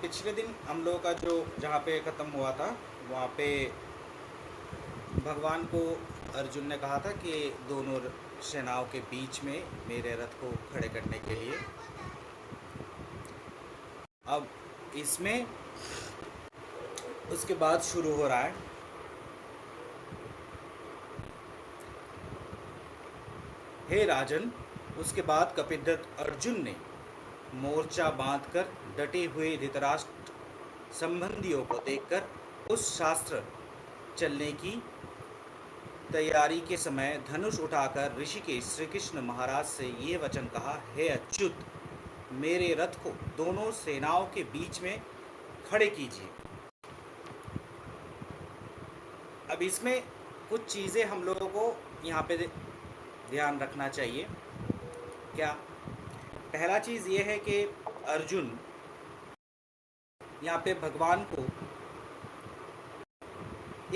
पिछले दिन हम लोगों का जो जहाँ पे ख़त्म हुआ था वहाँ पे भगवान को अर्जुन ने कहा था कि दोनों सेनाओं के बीच में मेरे रथ को खड़े करने के लिए। अब इसमें उसके बाद शुरू हो रहा है, हे राजन। उसके बाद कपिध्वज अर्जुन ने मोर्चा बांधकर डटे हुए धृतराष्ट्र संबंधियों को देखकर उस शास्त्र चलने की तैयारी के समय धनुष उठाकर ऋषिकेश श्री कृष्ण महाराज से ये वचन कहा, हे अच्युत, मेरे रथ को दोनों सेनाओं के बीच में खड़े कीजिए। अब इसमें कुछ चीज़ें हम लोगों को यहाँ पे ध्यान रखना चाहिए। क्या? पहला चीज़ ये है कि अर्जुन यहाँ पे भगवान को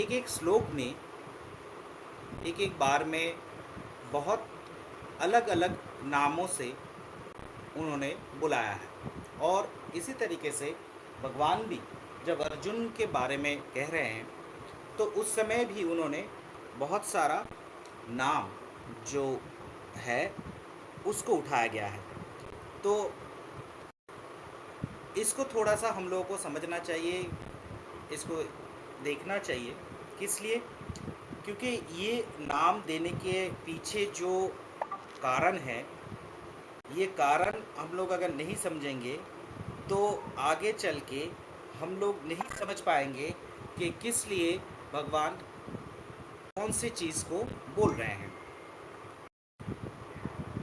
एक एक श्लोक में एक एक बार में बहुत अलग अलग नामों से उन्होंने बुलाया है। और इसी तरीके से भगवान भी जब अर्जुन के बारे में कह रहे हैं तो उस समय भी उन्होंने बहुत सारा नाम जो है उसको उठाया गया है। तो इसको थोड़ा सा हम लोगों को समझना चाहिए, इसको देखना चाहिए। किस लिए? क्योंकि ये नाम देने के पीछे जो कारण है, ये कारण हम लोग अगर नहीं समझेंगे तो आगे चल के हम लोग नहीं समझ पाएंगे कि किस लिए भगवान कौन सी चीज़ को बोल रहे हैं।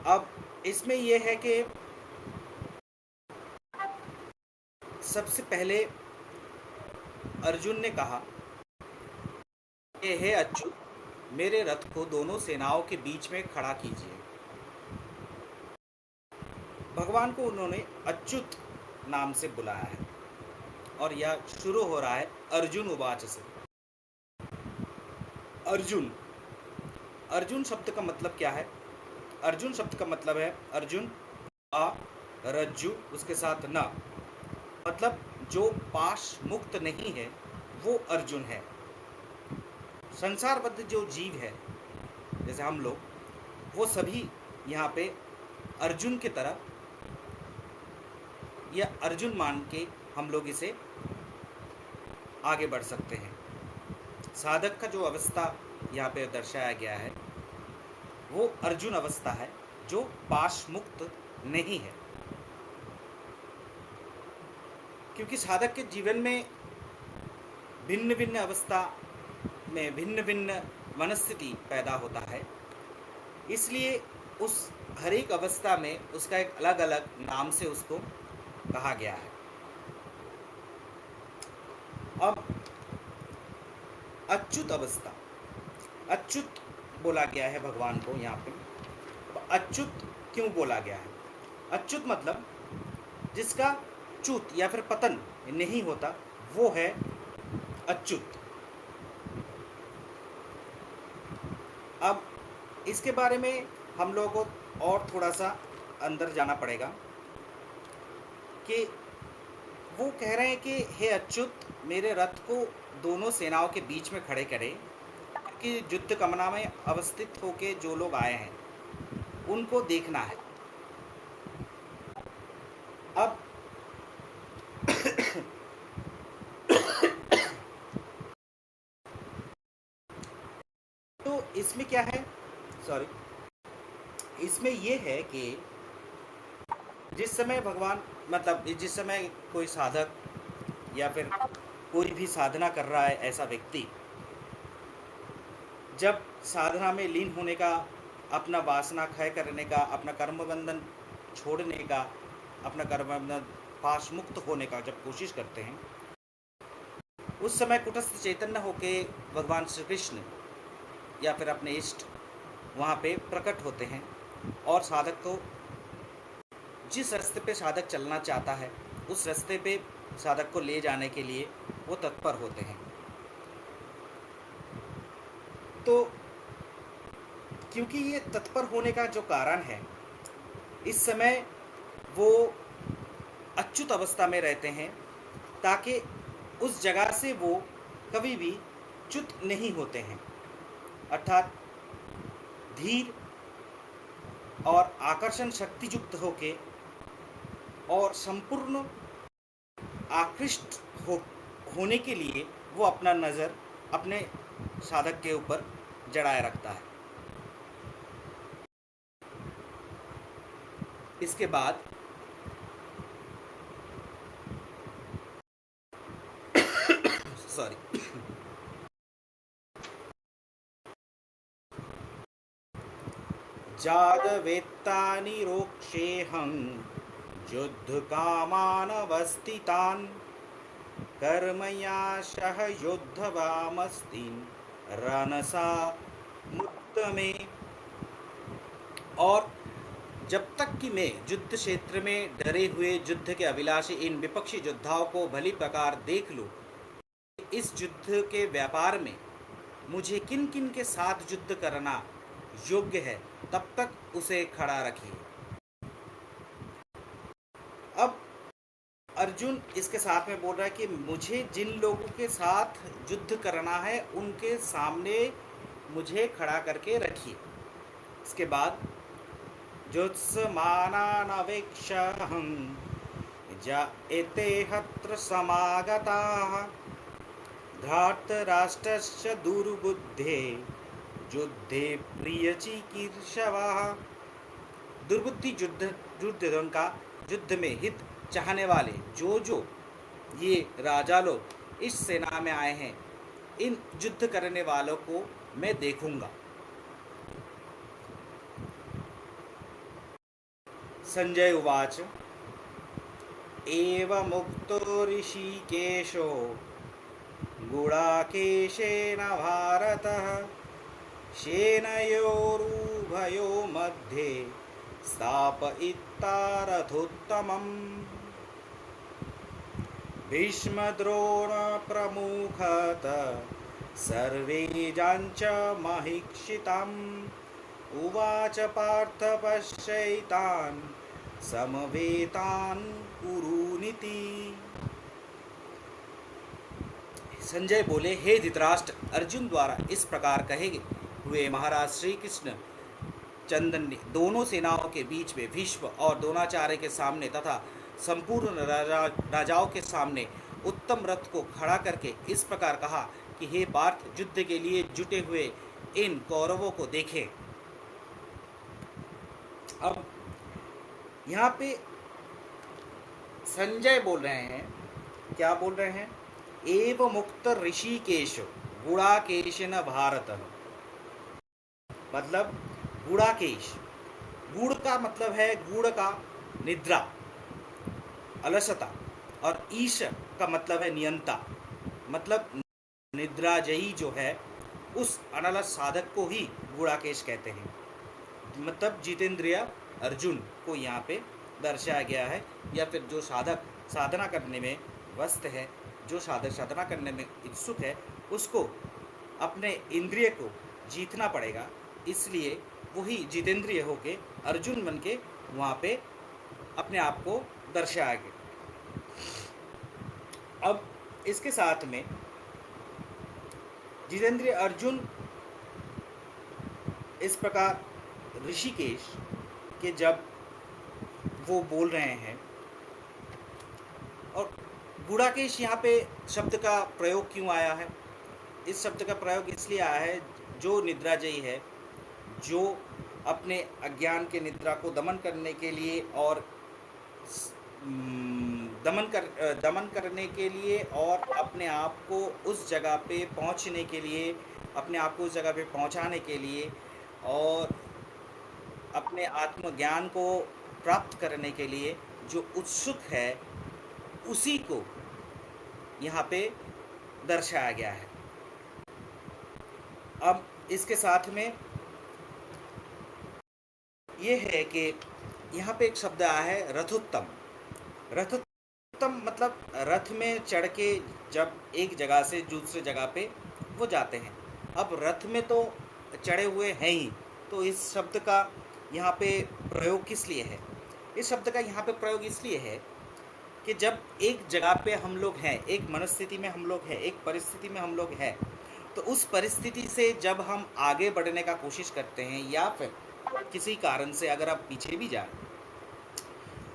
अब इसमें यह है कि सबसे पहले अर्जुन ने कहा कि हे अच्युत, मेरे रथ को दोनों सेनाओं के बीच में खड़ा कीजिए। भगवान को उन्होंने अच्युत नाम से बुलाया है और यह शुरू हो रहा है अर्जुन उवाच से। अर्जुन, अर्जुन शब्द का मतलब क्या है? अर्जुन शब्द का मतलब है अर्जुन आ रज्जु उसके साथ न, मतलब जो पाश मुक्त नहीं है वो अर्जुन है। संसारबद्ध जो जीव है जैसे हम लोग, वो सभी यहाँ पे अर्जुन की तरह या अर्जुन मान के हम लोग इसे आगे बढ़ सकते हैं। साधक का जो अवस्था यहाँ पे दर्शाया गया है वो अर्जुन अवस्था है जो पाश मुक्त नहीं है। क्योंकि साधक के जीवन में भिन्न भिन्न अवस्था में भिन्न भिन्न मनस्थिति पैदा होता है, इसलिए उस हर एक अवस्था में उसका एक अलग अलग नाम से उसको कहा गया है। अब अच्युत अवस्था, अच्युत बोला गया है भगवान को यहाँ पे। अच्युत क्यों बोला गया है? अच्युत मतलब जिसका च्युत या फिर पतन नहीं होता वो है अच्युत। अब इसके बारे में हम लोगों को और थोड़ा सा अंदर जाना पड़ेगा कि वो कह रहे हैं कि हे अच्युत, मेरे रथ को दोनों सेनाओं के बीच में खड़े करें, क्योंकि युद्ध कामना में अवस्थित होके जो लोग आए हैं उनको देखना है। अब तो इसमें क्या है, सॉरी, इसमें ये है कि जिस समय भगवान मतलब जिस समय कोई साधक या फिर कोई भी साधना कर रहा है ऐसा व्यक्ति जब साधना में लीन होने का, अपना वासना क्षय करने का, अपना कर्म बंधन छोड़ने का, अपना कर्म बंधन पाश मुक्त होने का जब कोशिश करते हैं, उस समय कुटस्थ चैतन्य होके भगवान श्री कृष्ण या फिर अपने इष्ट वहाँ पे प्रकट होते हैं और साधक को जिस रास्ते पे साधक चलना चाहता है उस रास्ते पे साधक को ले जाने के लिए वो तत्पर होते हैं। तो क्योंकि ये तत्पर होने का जो कारण है, इस समय वो अच्युत अवस्था में रहते हैं ताकि उस जगह से वो कभी भी च्युत नहीं होते हैं। अर्थात धीर और आकर्षण शक्ति युक्त होके और संपूर्ण आकृष्ट होने के लिए वो अपना नज़र अपने साधक के ऊपर जड़ाए रखता है। इसके बाद सॉरी जागवेत्तानि रोक्षेऽहं युद्धकामानवस्थितान् कर्मया सह योद्धवामस्तिन् रणसा मुक्त में। और जब तक कि मैं युद्ध क्षेत्र में डरे हुए युद्ध के अभिलाषी इन विपक्षी योद्धाओं को भली प्रकार देख लूं, इस युद्ध के व्यापार में मुझे किन किन के साथ युद्ध करना योग्य है, तब तक उसे खड़ा रखिए। अब अर्जुन इसके साथ में बोल रहा है कि मुझे जिन लोगों के साथ युद्ध करना है उनके सामने मुझे खड़ा करके रखिए। इसके बाद जुत्समानानवेक्षहं जायते हत्र समागताः धृतराष्ट्रस्य दुर्बुद्धे युद्धे प्रियचिकीर्षवः। दुर्बुद्धि दुर्योधन का युद्ध में हित चाहने वाले जो ये राजा लोग इस सेना में आए हैं, इन युद्ध करने वालों को मैं देखूंगा। संजय उवाच एवमुक्तो ऋषिकेशो गुडाकेशेन भारतः सेनयोरुभयो मध्ये स्थापयित्वा रथोत्तमम् भीष्मद्रोणप्रमुखत सर्वे जाञ्च महीक्षिताम् उवाच पार्थ पश्यैतान् समवेतान् कुरुनीति। संजय बोले, हे धृतराष्ट्र, अर्जुन द्वारा इस प्रकार कहे हुए महाराज श्री कृष्ण चंदन ने दोनों सेनाओं के बीच में भीष्म और द्रोणाचार्य के सामने तथा संपूर्ण राजाओं के सामने उत्तम रथ को खड़ा करके इस प्रकार कहा कि हे पार्थ, युद्ध के लिए जुटे हुए इन कौरवों को देखें। अब यहाँ पे संजय बोल रहे हैं, क्या बोल रहे हैं? एव मुक्त ऋषिकेश गुड़ाकेशन भारत। मतलब गुड़ाकेश, गुड़ का मतलब है गुड़ का निद्रा, अलसता, और ईश का मतलब है नियंता। मतलब निद्राजयी जो है उस अनलस साधक को ही गुड़ाकेश कहते हैं। मतलब जितेंद्रिय अर्जुन को यहाँ पे दर्शाया गया है, या फिर जो साधक साधना करने में व्यस्त है, जो साधक साधना करने में इच्छुक है, उसको अपने इंद्रिय को जीतना पड़ेगा। इसलिए वही जितेंद्रिय होके अर्जुन बन के वहाँ पे अपने आप को दर्शाया गया। अब इसके साथ में जितेंद्रिय अर्जुन इस प्रकार ऋषिकेश के जब वो बोल रहे हैं, और गुड़ाकेश यहाँ पे शब्द का प्रयोग क्यों आया है? इस शब्द का प्रयोग इसलिए आया है, जो निद्राजयी है, जो अपने अज्ञान के निद्रा को दमन करने के लिए और दमन करने के लिए और अपने आप को उस जगह पे पहुंचने के लिए, अपने आप को उस जगह पे पहुंचाने के लिए और अपने आत्मज्ञान को प्राप्त करने के लिए जो उत्सुक है, उसी को यहाँ पे दर्शाया गया है। अब इसके साथ में ये है कि यहाँ पे एक शब्द आया है रथोत्तम। रथोत्तम मतलब रथ में चढ़ के जब एक जगह से दूसरे जगह पे वो जाते हैं। अब रथ में तो चढ़े हुए हैं ही, तो इस शब्द का यहाँ पे प्रयोग किस लिए है? इस शब्द का यहाँ पे प्रयोग इसलिए है कि जब एक जगह पे हम लोग हैं, एक मनस्थिति में हम लोग हैं, एक परिस्थिति में हम लोग हैं, तो उस परिस्थिति से जब हम आगे बढ़ने का कोशिश करते हैं या फिर किसी कारण से अगर आप पीछे भी जाए,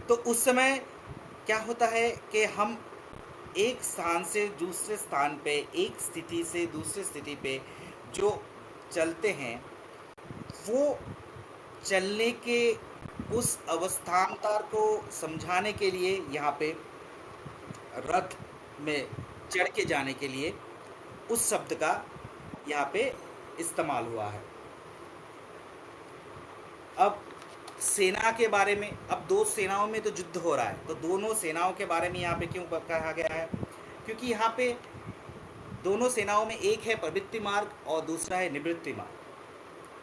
तो उस समय क्या होता है कि हम एक स्थान से दूसरे स्थान पे, एक स्थिति से दूसरे स्थिति पे जो चलते हैं, वो चलने के उस अवस्थान्तर को समझाने के लिए यहाँ पे रथ में चढ़ के जाने के लिए उस शब्द का यहाँ पे इस्तेमाल हुआ है। अब सेना के बारे में, अब दो सेनाओं में तो युद्ध हो रहा है, तो दोनों सेनाओं के बारे में यहाँ पे क्यों कहा गया है? क्योंकि यहाँ पे दोनों सेनाओं में एक है प्रवृत्ति मार्ग और दूसरा है निवृत्ति मार्ग।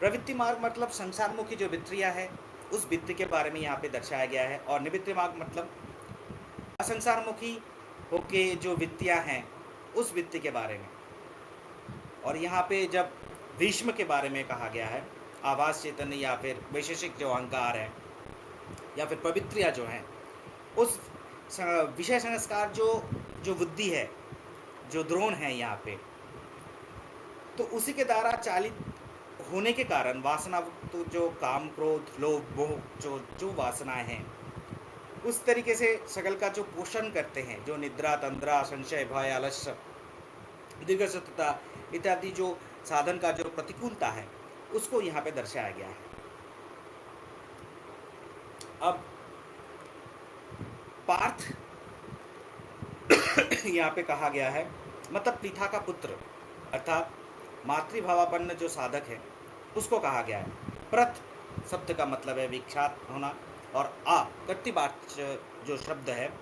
प्रवृत्ति मार्ग मतलब संसारमुखी जो वृत्तियाँ है, उस वृत्ति के बारे में यहाँ पे दर्शाया गया है, और निवृत्ति मार्ग मतलब असंसारमुखी होके जो वृत्तियाँ हैं, उस वृत्ति के बारे में। और यहाँ पे जब भीष्म के बारे में कहा गया है, आभास चैतन्य या फिर वैशेषिक जो अहंकार है या फिर पवित्रिया जो हैं, उस विषय संस्कार जो बुद्धि है, जो द्रोण है यहाँ पे, तो उसी के द्वारा चालित होने के कारण वासना, तो जो काम क्रोध लोभ मोह जो वासनाएं हैं, उस तरीके से सकल का जो पोषण करते हैं, जो निद्रा तंद्रा संशय भय आलस्य दीर्घसतता इत्यादि जो साधन का जो प्रतिकूलता है, उसको यहाँ पे दर्शाया गया है। अब पार्थ यहाँ पे कहा गया है, मतलब पृथा का पुत्र अर्थात मातृभावापन्न जो साधक है, उसको कहा गया है। प्रथ शब्द का मतलब है विख्यात होना, और आ कर्तृवाच्य जो शब्द है,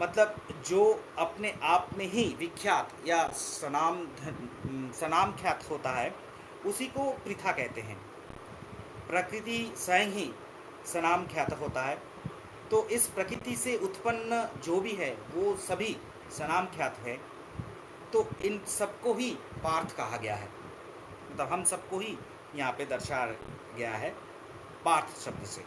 मतलब जो अपने आप में ही विख्यात या सनाम ख्यात होता है, उसी को पृथा कहते हैं। प्रकृति स्वयं ही सनाम ख्यात होता है, तो इस प्रकृति से उत्पन्न जो भी है वो सभी सनाम ख्यात है। तो इन सबको ही पार्थ कहा गया है, मतलब हम सबको ही यहाँ पे दर्शाया गया है पार्थ शब्द से।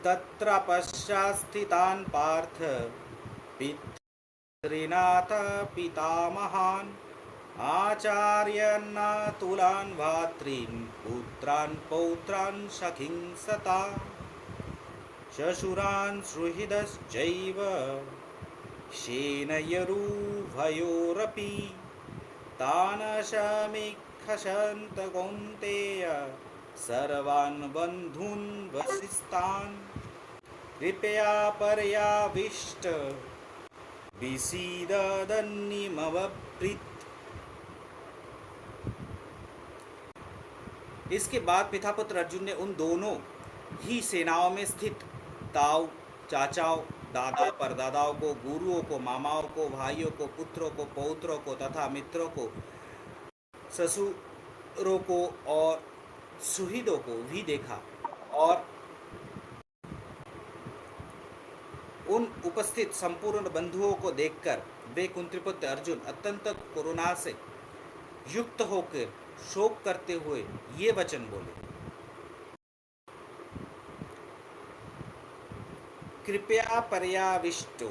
तत्र पश्चात् स्थितान् पार्थ पितॄनाथ पितामहान् आचार्यान् भातॄन् पुत्रान् पौत्रान् सखीन् सता शशुरान् सुहृदश्चैव सेनयोरुभयोरपि तान् समीक्षन्त कौन्तेय सर्वान् बन्धून् वसिष्ठान् कृपया पर्याविष्ट विसीदन्निमवप्रीत्। इसके बाद पितापुत्र अर्जुन ने उन दोनों ही सेनाओं में स्थित ताऊ, चाचाओं, दादा परदादाओं को, गुरुओं को, मामाओं को, भाइयों को, पुत्रों को, पौत्रों को तथा मित्रों को, ससुरों को और सुहृदों को भी देखा, और उन उपस्थित संपूर्ण बंधुओं को देखकर वे कुंतीपुत्र अर्जुन अत्यंत करुणा से युक्त होकर शोक करते हुए ये वचन बोले, कृपया पर्याविष्टो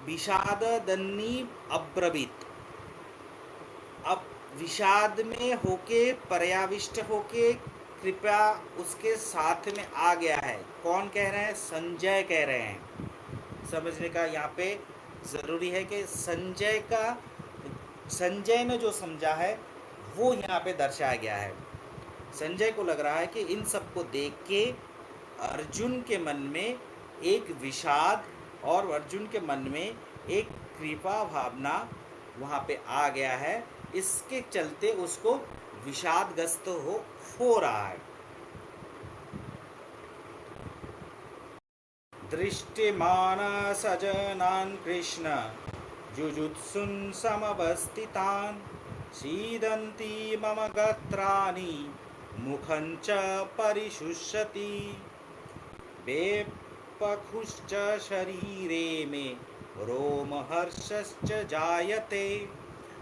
विषादन्नी अब्रवीत। अब विषाद में होके, पर्याविष्ट होके कृपया उसके साथ में आ गया है। कौन कह रहे हैं? संजय कह रहे हैं। समझने का यहाँ पे ज़रूरी है कि संजय ने जो समझा है वो यहाँ पे दर्शाया गया है। संजय को लग रहा है कि इन सबको देख के अर्जुन के मन में एक विषाद और अर्जुन के मन में एक कृपा भावना वहाँ पे आ गया है, इसके चलते उसको विषादग्रस्त हो रहा है। दृष्टिमान सजनान् कृष्ण जुजुत्सुन् समवस्थितान् सीदन्ति मम गात्राणि मुखं च परिशुष्यति वेपखुश्च शरीरे मे रोमहर्षश्च जायते।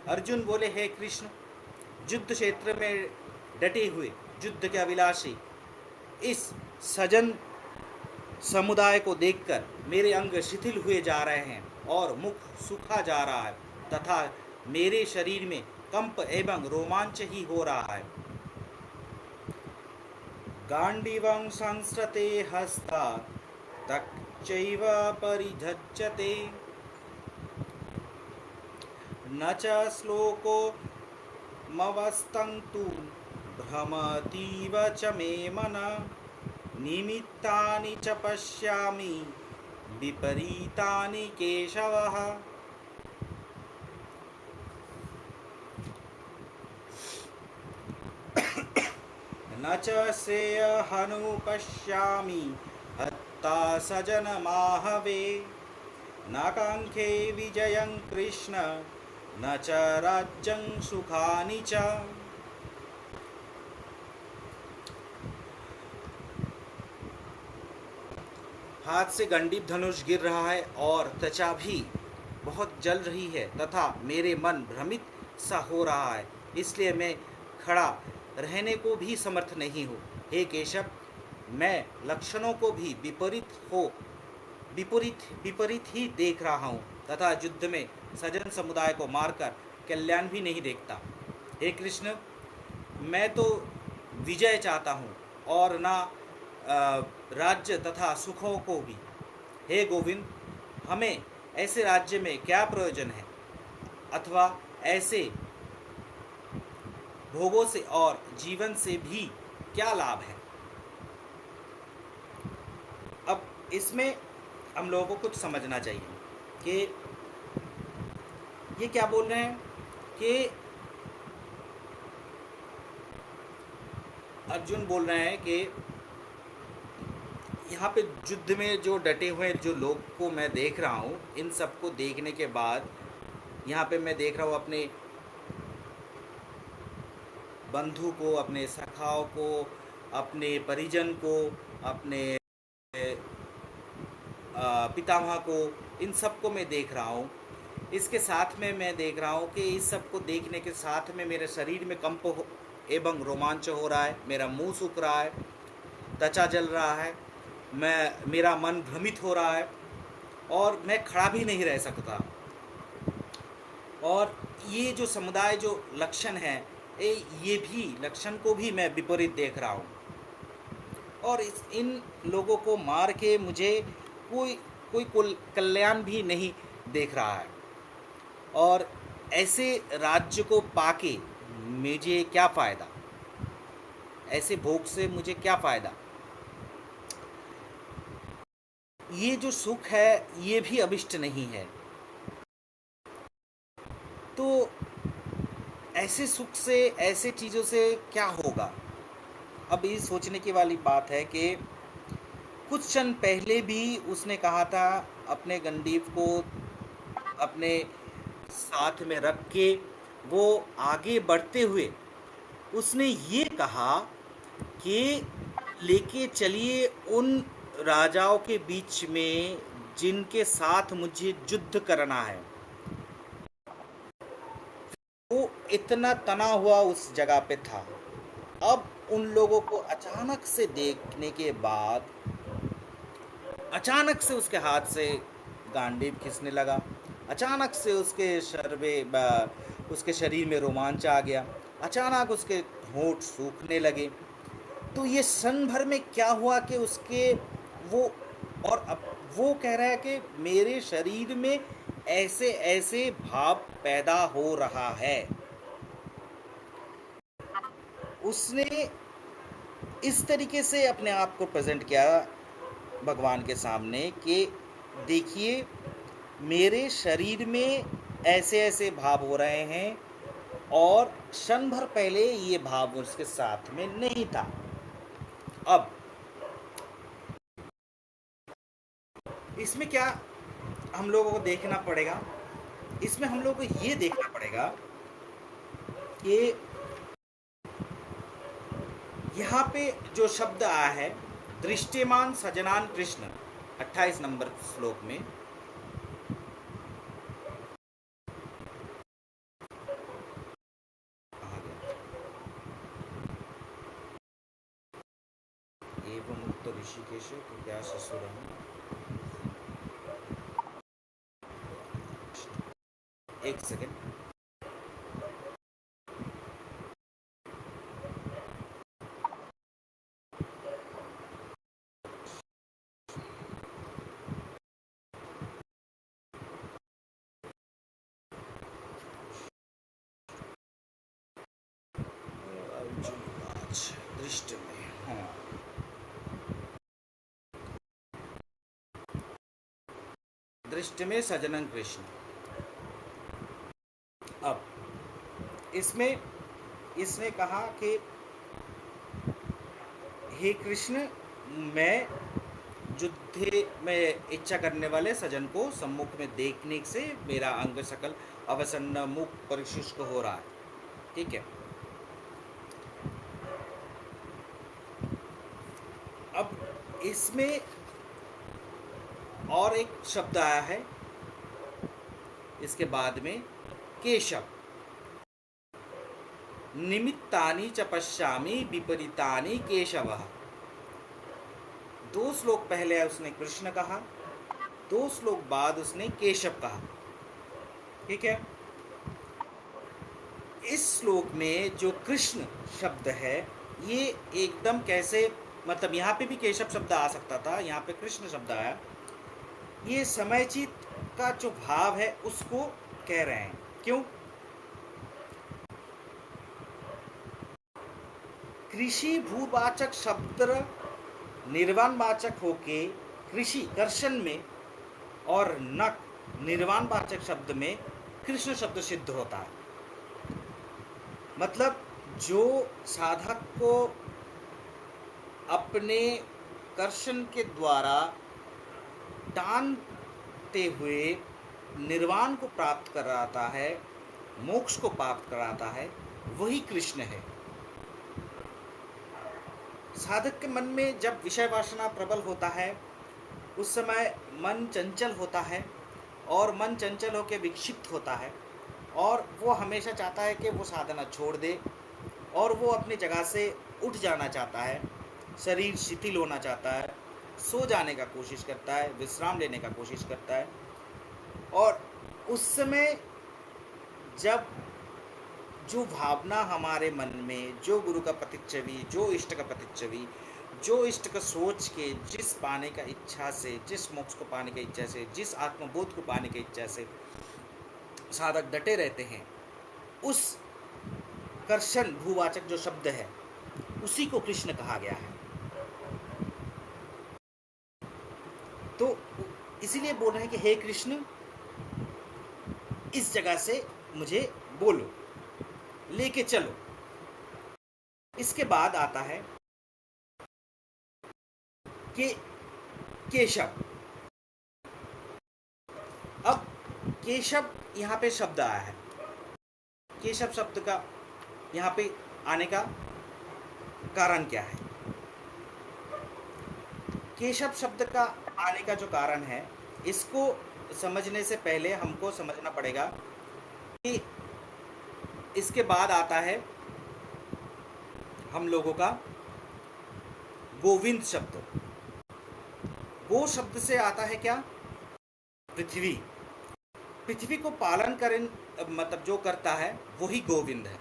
अर्जुन बोले, हे कृष्ण, युद्ध क्षेत्र में डटे हुए युद्ध के अभिलाषी इस सजन समुदाय को देखकर मेरे अंग शिथिल हुए जा रहे हैं और मुख सूखा जा रहा है तथा मेरे शरीर में कंप एवं रोमांच ही हो रहा है। गांडीवं संस्रते हस्तात् तच्चैव परिधज्जते न च श्लोको मवस्तन्तु भ्रमतीव च मे मनः निमित्तानि च पश्यामि विपरीतानि केशवः। न च श्रेयहनुपश्यामि हत्वा सजनमाहवे न काङ्क्षे विजयं कृष्ण न च राज्यं सुखानि च। हाथ से गंडीव धनुष गिर रहा है और त्वचा भी बहुत जल रही है तथा मेरे मन भ्रमित सा हो रहा है, इसलिए मैं खड़ा रहने को भी समर्थ नहीं हूँ। हे केशव, मैं लक्षणों को भी विपरीत ही देख रहा हूँ तथा युद्ध में सजन समुदाय को मारकर कल्याण भी नहीं देखता। हे कृष्ण, मैं तो विजय चाहता हूँ और ना राज्य तथा सुखों को भी। हे गोविंद, हमें ऐसे राज्य में क्या प्रयोजन है अथवा ऐसे भोगों से और जीवन से भी क्या लाभ है। अब इसमें हम लोगों को कुछ समझना चाहिए कि ये क्या बोल रहे हैं कि अर्जुन बोल रहे हैं कि यहाँ पे युद्ध में जो डटे हुए जो लोग को मैं देख रहा हूँ, इन सबको देखने के बाद यहाँ पे मैं देख रहा हूँ अपने बंधु को, अपने सखाओं को, अपने परिजन को, अपने पितामह को, इन सबको मैं देख रहा हूँ। इसके साथ में मैं देख रहा हूँ कि इस सबको देखने के साथ में मेरे शरीर में कंप एवं रोमांच हो रहा है, मेरा मुंह सूख रहा है, त्वचा जल रहा है, मेरा मन भ्रमित हो रहा है और मैं खड़ा भी नहीं रह सकता। और ये जो समुदाय जो लक्षण है, ये भी लक्षण को भी मैं विपरीत देख रहा हूँ और इन लोगों को मार के मुझे कोई कल्याण भी नहीं देख रहा है और ऐसे राज्य को पाके मुझे क्या फ़ायदा, ऐसे भोग से मुझे क्या फ़ायदा। ये जो सुख है ये भी अभिष्ट नहीं है, तो ऐसे सुख से, ऐसे चीज़ों से क्या होगा। अब ये सोचने की वाली बात है कि कुछ क्षण पहले भी उसने कहा था अपने गंडीव को अपने साथ में रख के वो आगे बढ़ते हुए उसने ये कहा कि लेके चलिए उन राजाओं के बीच में जिनके साथ मुझे युद्ध करना है। वो इतना तना हुआ उस जगह पे था। अब उन लोगों को अचानक से देखने के बाद अचानक से उसके हाथ से गांडीव खिसने लगा, अचानक से उसके शरीर में रोमांच आ गया, अचानक उसके होंठ सूखने लगे। तो ये क्षण भर में क्या हुआ कि उसके और अब वो कह रहा है कि मेरे शरीर में ऐसे ऐसे भाव पैदा हो रहा है। उसने इस तरीके से अपने आप को प्रेजेंट किया भगवान के सामने कि देखिए, मेरे शरीर में ऐसे ऐसे भाव हो रहे हैं और क्षण भर पहले ये भाव उसके साथ में नहीं था। अब इसमें क्या हम लोगों को देखना पड़ेगा, इसमें हम लोगों को ये देखना पड़ेगा कि यहाँ पे जो शब्द आया है दृष्टिमान सजनान कृष्ण 28 नंबर श्लोक में, एवं मुक्त ऋषिकेश कृपया शिशुरम। एक सेकेंड। दृष्टि में, हाँ, दृष्टि में सजनन कृष्ण। अब इसमें इसने कहा कि हे कृष्ण, मैं युद्ध में इच्छा करने वाले सजन को सम्मुख में देखने से मेरा अंग सकल अवसन्न मुख परिशुष्क हो रहा है। ठीक है। अब इसमें और एक शब्द आया है इसके बाद में, केशव। निमित्तानि च पश्यामि विपरीतानि केशवः। 2 श्लोक पहले उसने कृष्ण कहा, 2 श्लोक बाद उसने केशव कहा। ठीक है। इस श्लोक में जो कृष्ण शब्द है ये एकदम कैसे, मतलब यहाँ पे भी केशव शब्द आ सकता था, यहाँ पे कृष्ण शब्द आया। ये समयचित का जो भाव है उसको कह रहे हैं। क्यों? कृषि भूवाचक शब्द निर्वाणवाचक होके कृषि कर्षण में और नक निर्वाणवाचक शब्द में कृष्ण शब्द सिद्ध होता है। मतलब जो साधक को अपने कर्षण के द्वारा टानते हुए निर्वाण को प्राप्त कराता है, मोक्ष को प्राप्त कराता है, वही कृष्ण है। साधक के मन में जब विषय वासना प्रबल होता है उस समय मन चंचल होता है और मन चंचल होकर विक्षिप्त होता है और वो हमेशा चाहता है कि वो साधना छोड़ दे और वो अपनी जगह से उठ जाना चाहता है, शरीर शिथिल होना चाहता है, सो जाने का कोशिश करता है, विश्राम लेने का कोशिश करता है। और उस समय जब जो भावना हमारे मन में, जो गुरु का प्रतिच्छवि, जो इष्ट का प्रतिच्छवि, जो इष्ट का सोच के, जिस पाने का इच्छा से, जिस मोक्ष को पाने की इच्छा से, जिस आत्मबोध को पाने की इच्छा से साधक डटे रहते हैं, उस कर्षण भूवाचक जो शब्द है उसी को कृष्ण कहा गया है। तो इसीलिए बोल रहे हैं कि हे कृष्ण, इस जगह से मुझे बोलो, लेके चलो। इसके बाद आता है कि केशव। अब केशव यहाँ पे शब्द आया है। केशव शब्द का यहाँ पे आने का कारण क्या है? केशव शब्द का आने का जो कारण है, इसको समझने से पहले हमको समझना पड़ेगा कि इसके बाद आता है हम लोगों का गोविंद शब्द। गो शब्द से आता है क्या? पृथ्वी। पृथ्वी को पालन करें, मतलब जो करता है वही गोविंद है।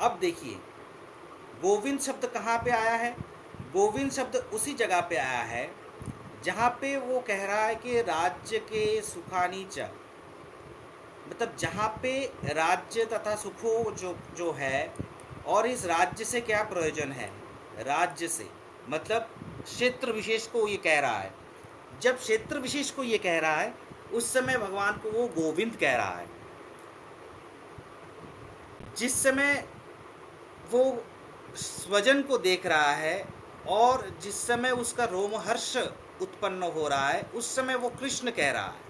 अब देखिए गोविंद शब्द कहाँ पे आया है? गोविंद शब्द उसी जगह पे आया है जहाँ पे वो कह रहा है कि राज्य के सुखानी च, मतलब जहाँ पे राज्य तथा सुखो जो है, और इस राज्य से क्या प्रयोजन है? राज्य से मतलब क्षेत्र विशेष को ये कह रहा है। जब क्षेत्र विशेष को ये कह रहा है उस समय भगवान को वो गोविंद कह रहा है। जिस समय वो स्वजन को देख रहा है और जिस समय उसका रोमहर्ष उत्पन्न हो रहा है उस समय वो कृष्ण कह रहा है।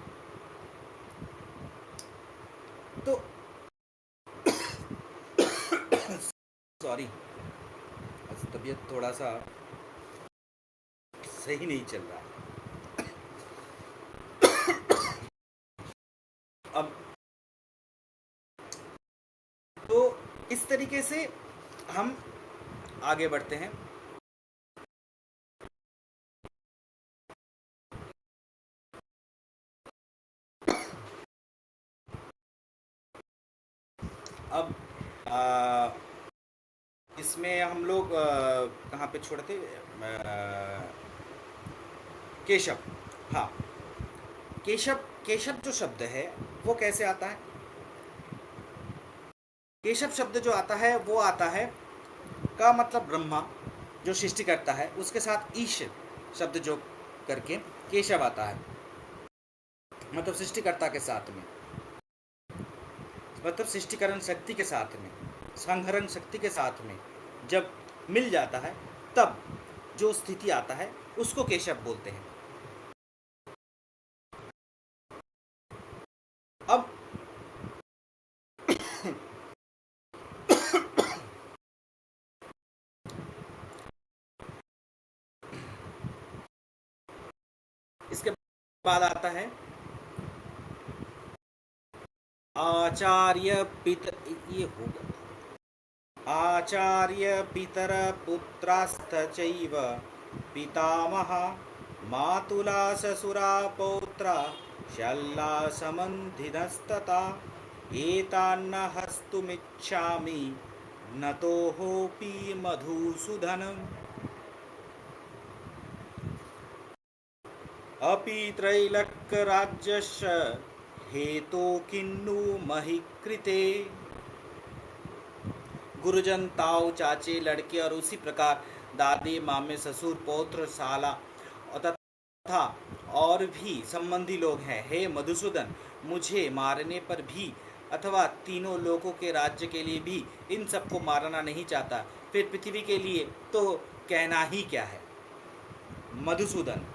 तो सॉरी, तबीयत थोड़ा सा सही नहीं चल रहा है। अब तो इस तरीके से हम आगे बढ़ते हैं। अब इसमें हम लोग कहाँ पे छोड़े थे? केशव। हाँ, केशव। केशव जो शब्द है वो कैसे आता है? केशव शब्द जो आता है वो आता है का मतलब ब्रह्मा जो सृष्टि करता है, उसके साथ ईश शब्द जो करके केशव आता है, मतलब सृष्टिकर्ता के साथ में, मतलब सृष्टिकरण शक्ति के साथ में, संहरण शक्ति के साथ में जब मिल जाता है तब जो स्थिति आता है उसको केशव बोलते हैं। अब इसके बाद आता है आचार्य पितर, ये होगा आचार्य पितर पुत्रास्थ चैव पितामह मातुला ससुरा पौत्रा शल्ला समन्धिनस्तता एतान्न हस्तुमिच्छामि नतोऽपि मधुसूदनम् अपि त्रैलक्यराज्यस्य हेतो किन्नु महि कृते। गुरुजन, ताऊ, चाचे, लड़के और उसी प्रकार दादी, मामे, ससुर, पौत्र, साला तथा और भी संबंधी लोग हैं। हे मधुसूदन, मुझे मारने पर भी अथवा तीनों लोकों के राज्य के लिए भी इन सबको मारना नहीं चाहता, फिर पृथ्वी के लिए तो कहना ही क्या है। मधुसूदन,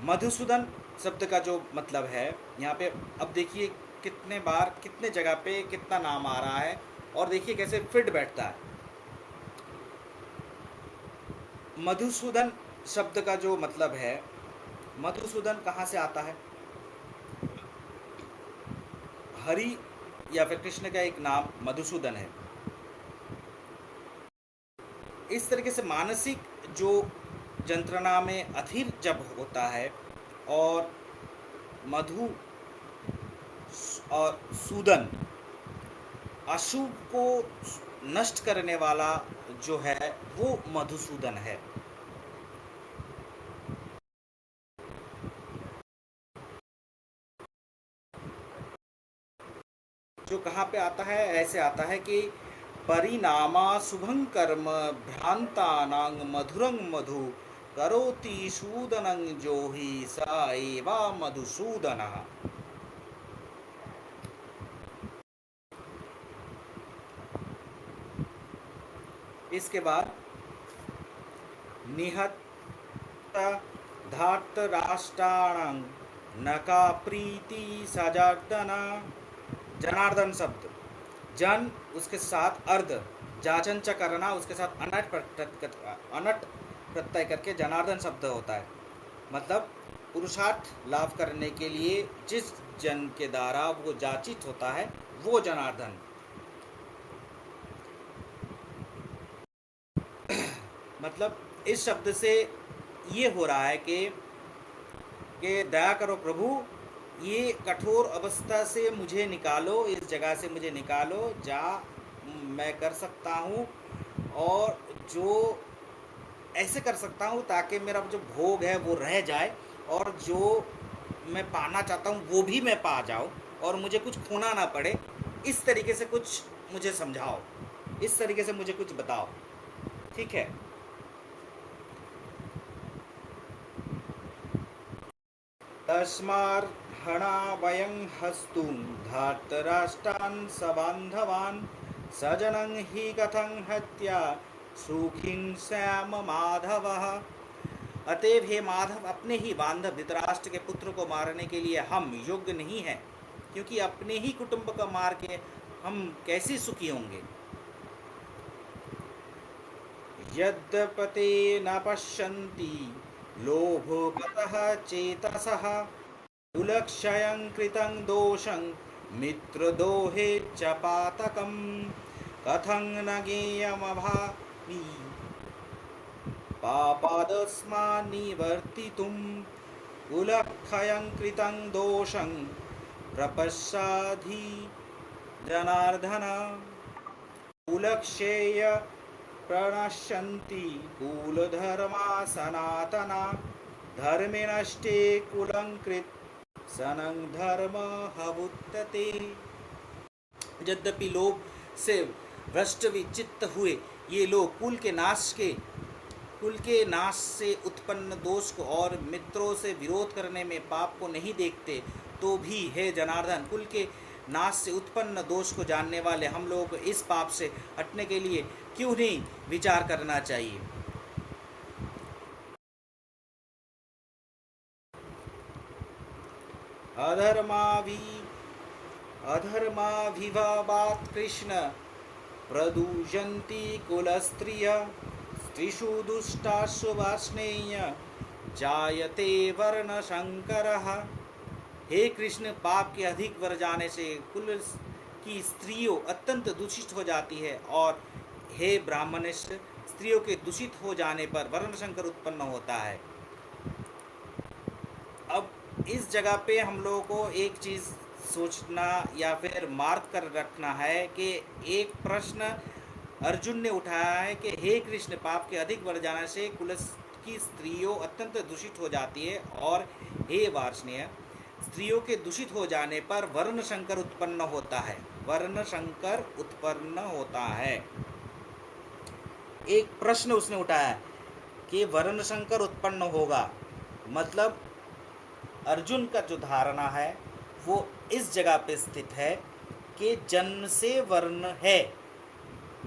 मधुसूदन शब्द का जो मतलब है यहाँ पे, अब देखिए कितने बार कितने जगह पे कितना नाम आ रहा है और देखिए कैसे फिट बैठता है। मधुसूदन शब्द का जो मतलब है, मधुसूदन कहाँ से आता है? हरि या फिर कृष्ण का एक नाम मधुसूदन है। इस तरीके से मानसिक जो यंत्रणा में अधीर जब होता है और मधु और सूदन अशुभ को नष्ट करने वाला जो है वो मधुसूदन है। जो कहाँ पे आता है? ऐसे आता है कि परिणामा शुभं कर्म भ्रांतानां मधुरं मधु करोति सूदनं जो ही स एवा मधुसूदनः। इसके बाद निहत धार्तराष्ट्राणां नका प्रीति सजर्दन। जनार्दन शब्द, जन उसके साथ अर्ध, जाचन च करना उसके साथ अनट प्रत्यय करके जनार्दन शब्द होता है। मतलब पुरुषार्थ लाभ करने के लिए जिस जन के द्वारा वो जाचित होता है वो जनार्दन। मतलब इस शब्द से ये हो रहा है कि दया करो प्रभु, ये कठोर अवस्था से मुझे निकालो, इस जगह से मुझे निकालो, जा मैं कर सकता हूँ और जो ऐसे कर सकता हूँ ताकि मेरा जो भोग है वो रह जाए और जो मैं पाना चाहता हूँ वो भी मैं पा जाऊँ और मुझे कुछ खोना ना पड़े। इस तरीके से कुछ मुझे समझाओ, इस तरीके से मुझे कुछ बताओ, ठीक है। तस्मार्हणा वयं हस्तुं धार्तराष्ट्रान् सबान्धवान् सजनं हि कथं हत्या सुखिं श्याम माधवः। अतएव हे माधव, अपने ही बांधव धृतराष्ट्र के पुत्र को मारने के लिए हम योग्य नहीं हैं, क्योंकि अपने ही कुटुंब को मार के हम कैसे सुखी होंगे। यद्यपते न पश्यन्ति लोभोगतः चेतसः कुलक्षयं कृतं दोषं मित्रदोहे च पातकम्। कथं न ज्ञेयमभामि पापादस्मान् निवर्तितुं कुलक्षयं कृतं दोषं प्रपश्याधि जनार्दन कुलक्षेय प्रणश्यन्ति कुलधर्मा सनातना धर्मे नष्टे कुलं कृत सनं धर्म हवुत्तते। यद्यपि लोभ से भ्रष्ट विचित्त हुए ये लोग कुल के नाश से उत्पन्न दोष को और मित्रों से विरोध करने में पाप को नहीं देखते, तो भी हे जनार्दन, कुल के नाश से उत्पन्न दोष को जानने वाले हम लोगों को इस पाप से हटने के लिए क्यों नहीं विचार करना चाहिए। अधर्माभिभावात् कृष्ण प्रदूषन्ति कुलस्त्रिय स्त्रीषु दुष्टासु वार्ष्णेय जायते वर्णशंकरः। हे कृष्ण, पाप के अधिक बढ़ जाने से कुल की स्त्रियों अत्यंत दूषित हो जाती है, और हे ब्राह्मणेश, स्त्रियों के दूषित हो जाने पर वर्णशंकर उत्पन्न होता है। अब इस जगह पे हम लोगों को एक चीज़ सोचना या फिर मार्क कर रखना है कि एक प्रश्न अर्जुन ने उठाया है कि हे कृष्ण, पाप के अधिक बढ़ जाने से कुल की स्त्रियों अत्यंत दूषित हो जाती है, और हे वार्ष्णेय, स्त्रियों के दूषित हो जाने पर वर्ण संकर उत्पन्न होता है। वर्ण संकर उत्पन्न होता है। एक प्रश्न उसने उठाया कि वर्ण संकर उत्पन्न होगा, मतलब अर्जुन का जो धारणा है वो इस जगह पे स्थित है कि जन्म से वर्ण है,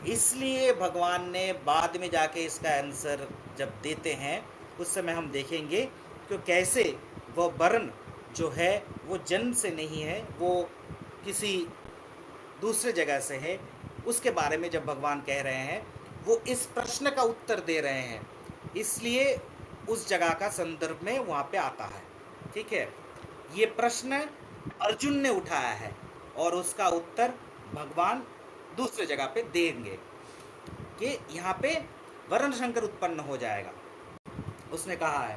इसलिए भगवान ने बाद में जाके इसका आंसर जब देते हैं उस समय हम देखेंगे कि कैसे वह वर्ण जो है वो जन्म से नहीं है, वो किसी दूसरे जगह से है। उसके बारे में जब भगवान कह रहे हैं, वो इस प्रश्न का उत्तर दे रहे हैं, इसलिए उस जगह का संदर्भ में वहाँ पे आता है। ठीक है, ये प्रश्न अर्जुन ने उठाया है और उसका उत्तर भगवान दूसरे जगह पे देंगे कि यहाँ पे वर्ण संकर उत्पन्न हो जाएगा। उसने कहा है,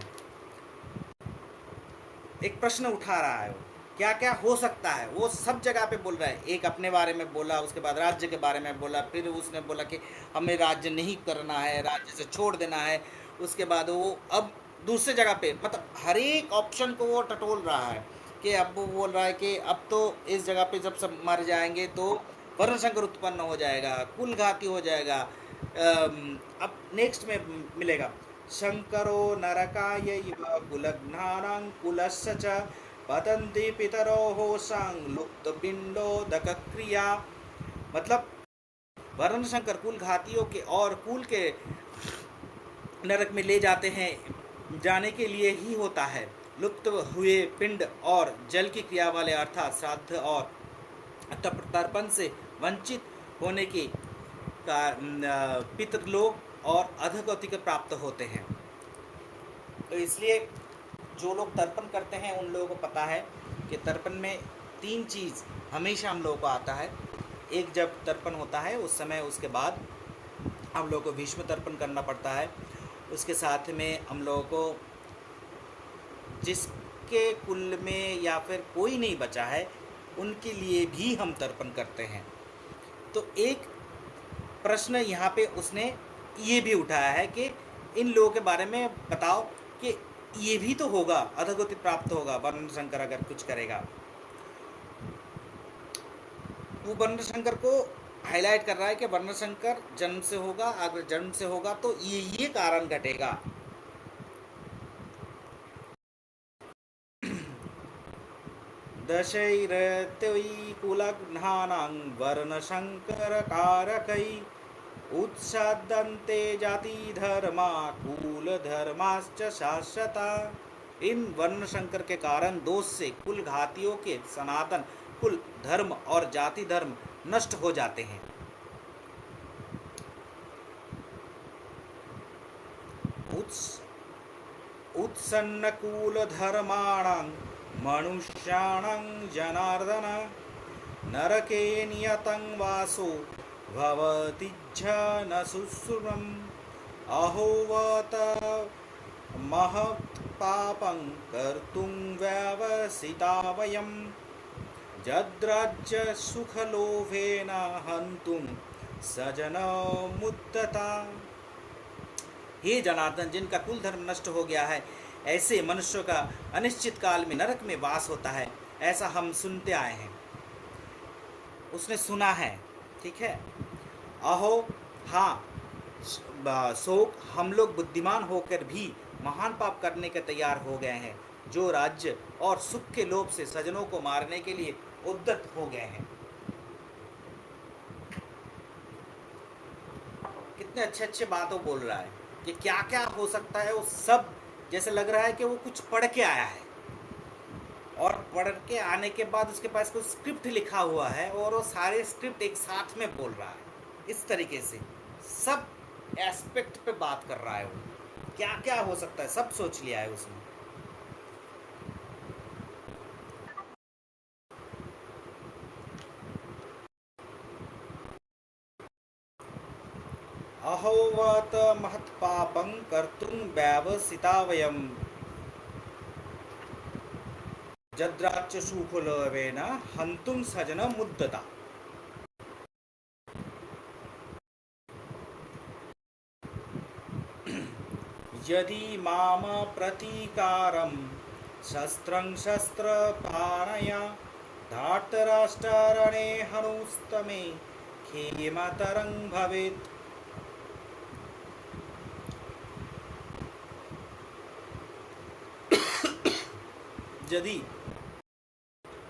एक प्रश्न उठा रहा है, क्या क्या हो सकता है, वो सब जगह पे बोल रहा है। एक अपने बारे में बोला, उसके बाद राज्य के बारे में बोला, फिर उसने बोला कि हमें राज्य नहीं करना है, राज्य से छोड़ देना है। उसके बाद वो अब दूसरे जगह पे मतलब हर एक ऑप्शन को वो टटोल रहा है कि अब वो बोल रहा है कि अब तो इस जगह पे जब सब मर जाएंगे तो वर्ण संकर उत्पन्न हो जाएगा, कुल घाती हो जाएगा। अब नेक्स्ट में मिलेगा, शंकरो नरकायैव कुलघ्नानां कुलस्य च पतन्ति पितरो होसां लुप्तपिण्डोदकक्रिया। मतलब वर्ण शंकर कुल घातियों के और कुल के नरक में ले जाते हैं, जाने के लिए ही होता है। लुप्त हुए पिंड और जल की क्रिया वाले अर्थात श्राद्ध और तर्पण से वंचित होने के पितृलोक और अधोगति के प्राप्त होते हैं। तो इसलिए जो लोग तर्पण करते हैं उन लोगों को पता है कि तर्पण में तीन चीज़ हमेशा हम लोगों को आता है। एक, जब तर्पण होता है उस समय, उसके बाद हम लोगों को भीष्म तर्पण करना पड़ता है। उसके साथ में हम लोगों को जिसके कुल में या फिर कोई नहीं बचा है उनके लिए भी हम तर्पण करते हैं। तो एक प्रश्न यहाँ पे उसने ये भी उठाया है कि इन लोगों के बारे में बताओ कि ये भी तो होगा, अधोगति प्राप्त होगा वर्ण शंकर अगर कुछ करेगा। वो वर्ण शंकर को हाईलाइट कर रहा है कि वर्ण शंकर जन्म से होगा, अगर जन्म से होगा तो ये कारण घटेगा। दशैरत्यै कुलघ्नानां वर्णशंकरकारकै उत्साद्यन्ते जाति धर्मा कुल धर्माश्च शाश्वता। इन वर्ण शंकर के कारण दोष से कुल घातियों के सनातन कुल धर्म और जाति धर्म नष्ट हो जाते हैं। उत्सन्नकूल धर्माणां मनुष्याणां जनार्दन नरके नियतं वासो भवति जनसुश्रुतम् अहोवत महत् पापं कर्तुं व्यवसिता वयं जद्राज्य सुखलोभेन हन्तुं सजनमुद्यता। हे जनार्दन, जिनका कुल धर्म नष्ट हो गया है, ऐसे मनुष्यों का अनिश्चित काल में नरक में वास होता है, ऐसा हम सुनते आए हैं। उसने सुना है, ठीक है। अहो, हाँ, शोक, हम लोग बुद्धिमान होकर भी महान पाप करने के तैयार हो गए हैं, जो राज्य और सुख के लोभ से सजनों को मारने के लिए उद्यत हो गए हैं। कितने अच्छे अच्छे बातों बोल रहा है कि क्या क्या हो सकता है। वो सब जैसे लग रहा है कि वो कुछ पढ़ के आया है, और पढ़ के आने के बाद उसके पास कोई स्क्रिप्ट लिखा हुआ है और वो सारे स्क्रिप्ट एक साथ में बोल रहा है। इस तरीके से सब एस्पेक्ट पे बात कर रहा है। वो क्या क्या हो सकता है सब सोच लिया है उसने। अहोवत महत्पापं कर्तुं व्यवसिता वयं जद्राच्च सुखलोभेन हन्तुं सजनमुद्यता। यदि माम प्रतीकारं शस्त्रं शस्त्रपाणया धार्तराष्ट्ररणे हनुस्तमे खेमतरं भवेत्। यदि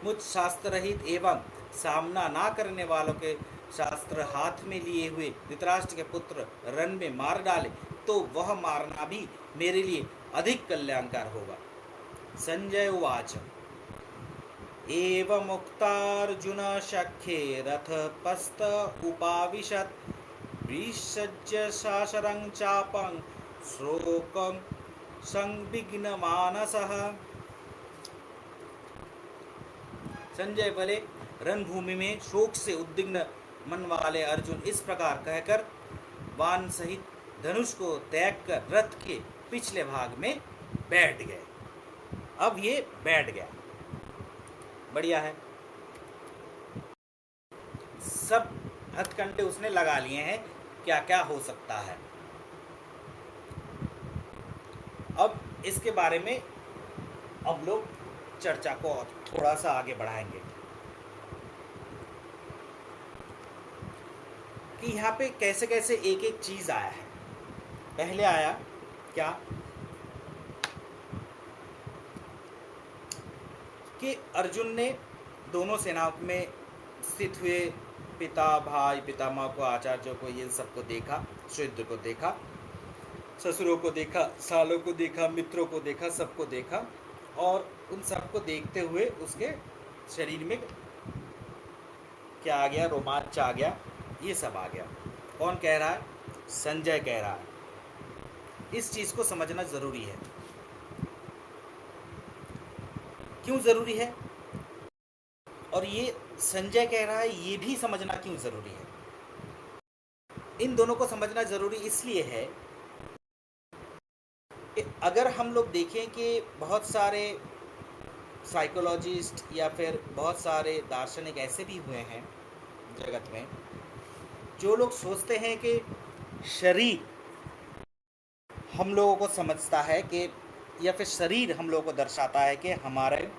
मुझ शास्त्र रहित एवं सामना ना करने वालों के शास्त्र हाथ में लिए हुए धृतराष्ट्र के पुत्र रण में मार डाले, तो वह मारना भी मेरे लिए अधिक कल्याणकार होगा। संजय उवाच एवमुक्तार्जुन सख्ये रथपस्त उपाविशत् विसृज्य शासरं चापं शोकं संविघ्नमानसः। संजय बोले, रणभूमि में शोक से उद्विग्न मन वाले अर्जुन इस प्रकार कहकर बाण सहित धनुष को त्याग कर रथ के पिछले भाग में बैठ गए। अब ये बैठ गया, बढ़िया है। सब हथकंडे उसने लगा लिए हैं, क्या क्या हो सकता है। अब इसके बारे में अब लोग चर्चा को थोड़ा सा आगे बढ़ाएंगे कि यहाँ पे कैसे कैसे एक एक चीज आया है। पहले आया क्या कि अर्जुन ने दोनों सेनाओं में स्थित हुए पिता, भाई, पितामह को, आचार्यों को, ये सबको देखा, शुद्ध को देखा, ससुरों को देखा, सालों को देखा, मित्रों को देखा, सबको देखा, और उन सबको देखते हुए उसके शरीर में क्या आ गया, रोमांच आ गया, ये सब आ गया। कौन कह रहा है? संजय कह रहा है। इस चीज़ को समझना ज़रूरी है। क्यों ज़रूरी है? और ये संजय कह रहा है, ये भी समझना क्यों ज़रूरी है? इन दोनों को समझना ज़रूरी इसलिए है कि अगर हम लोग देखें कि बहुत सारे साइकोलॉजिस्ट या फिर बहुत सारे दार्शनिक ऐसे भी हुए हैं जगत में, जो लोग सोचते हैं कि शरीर हम लोगों को समझता है कि, या फिर शरीर हम लोगों को दर्शाता है कि हमारे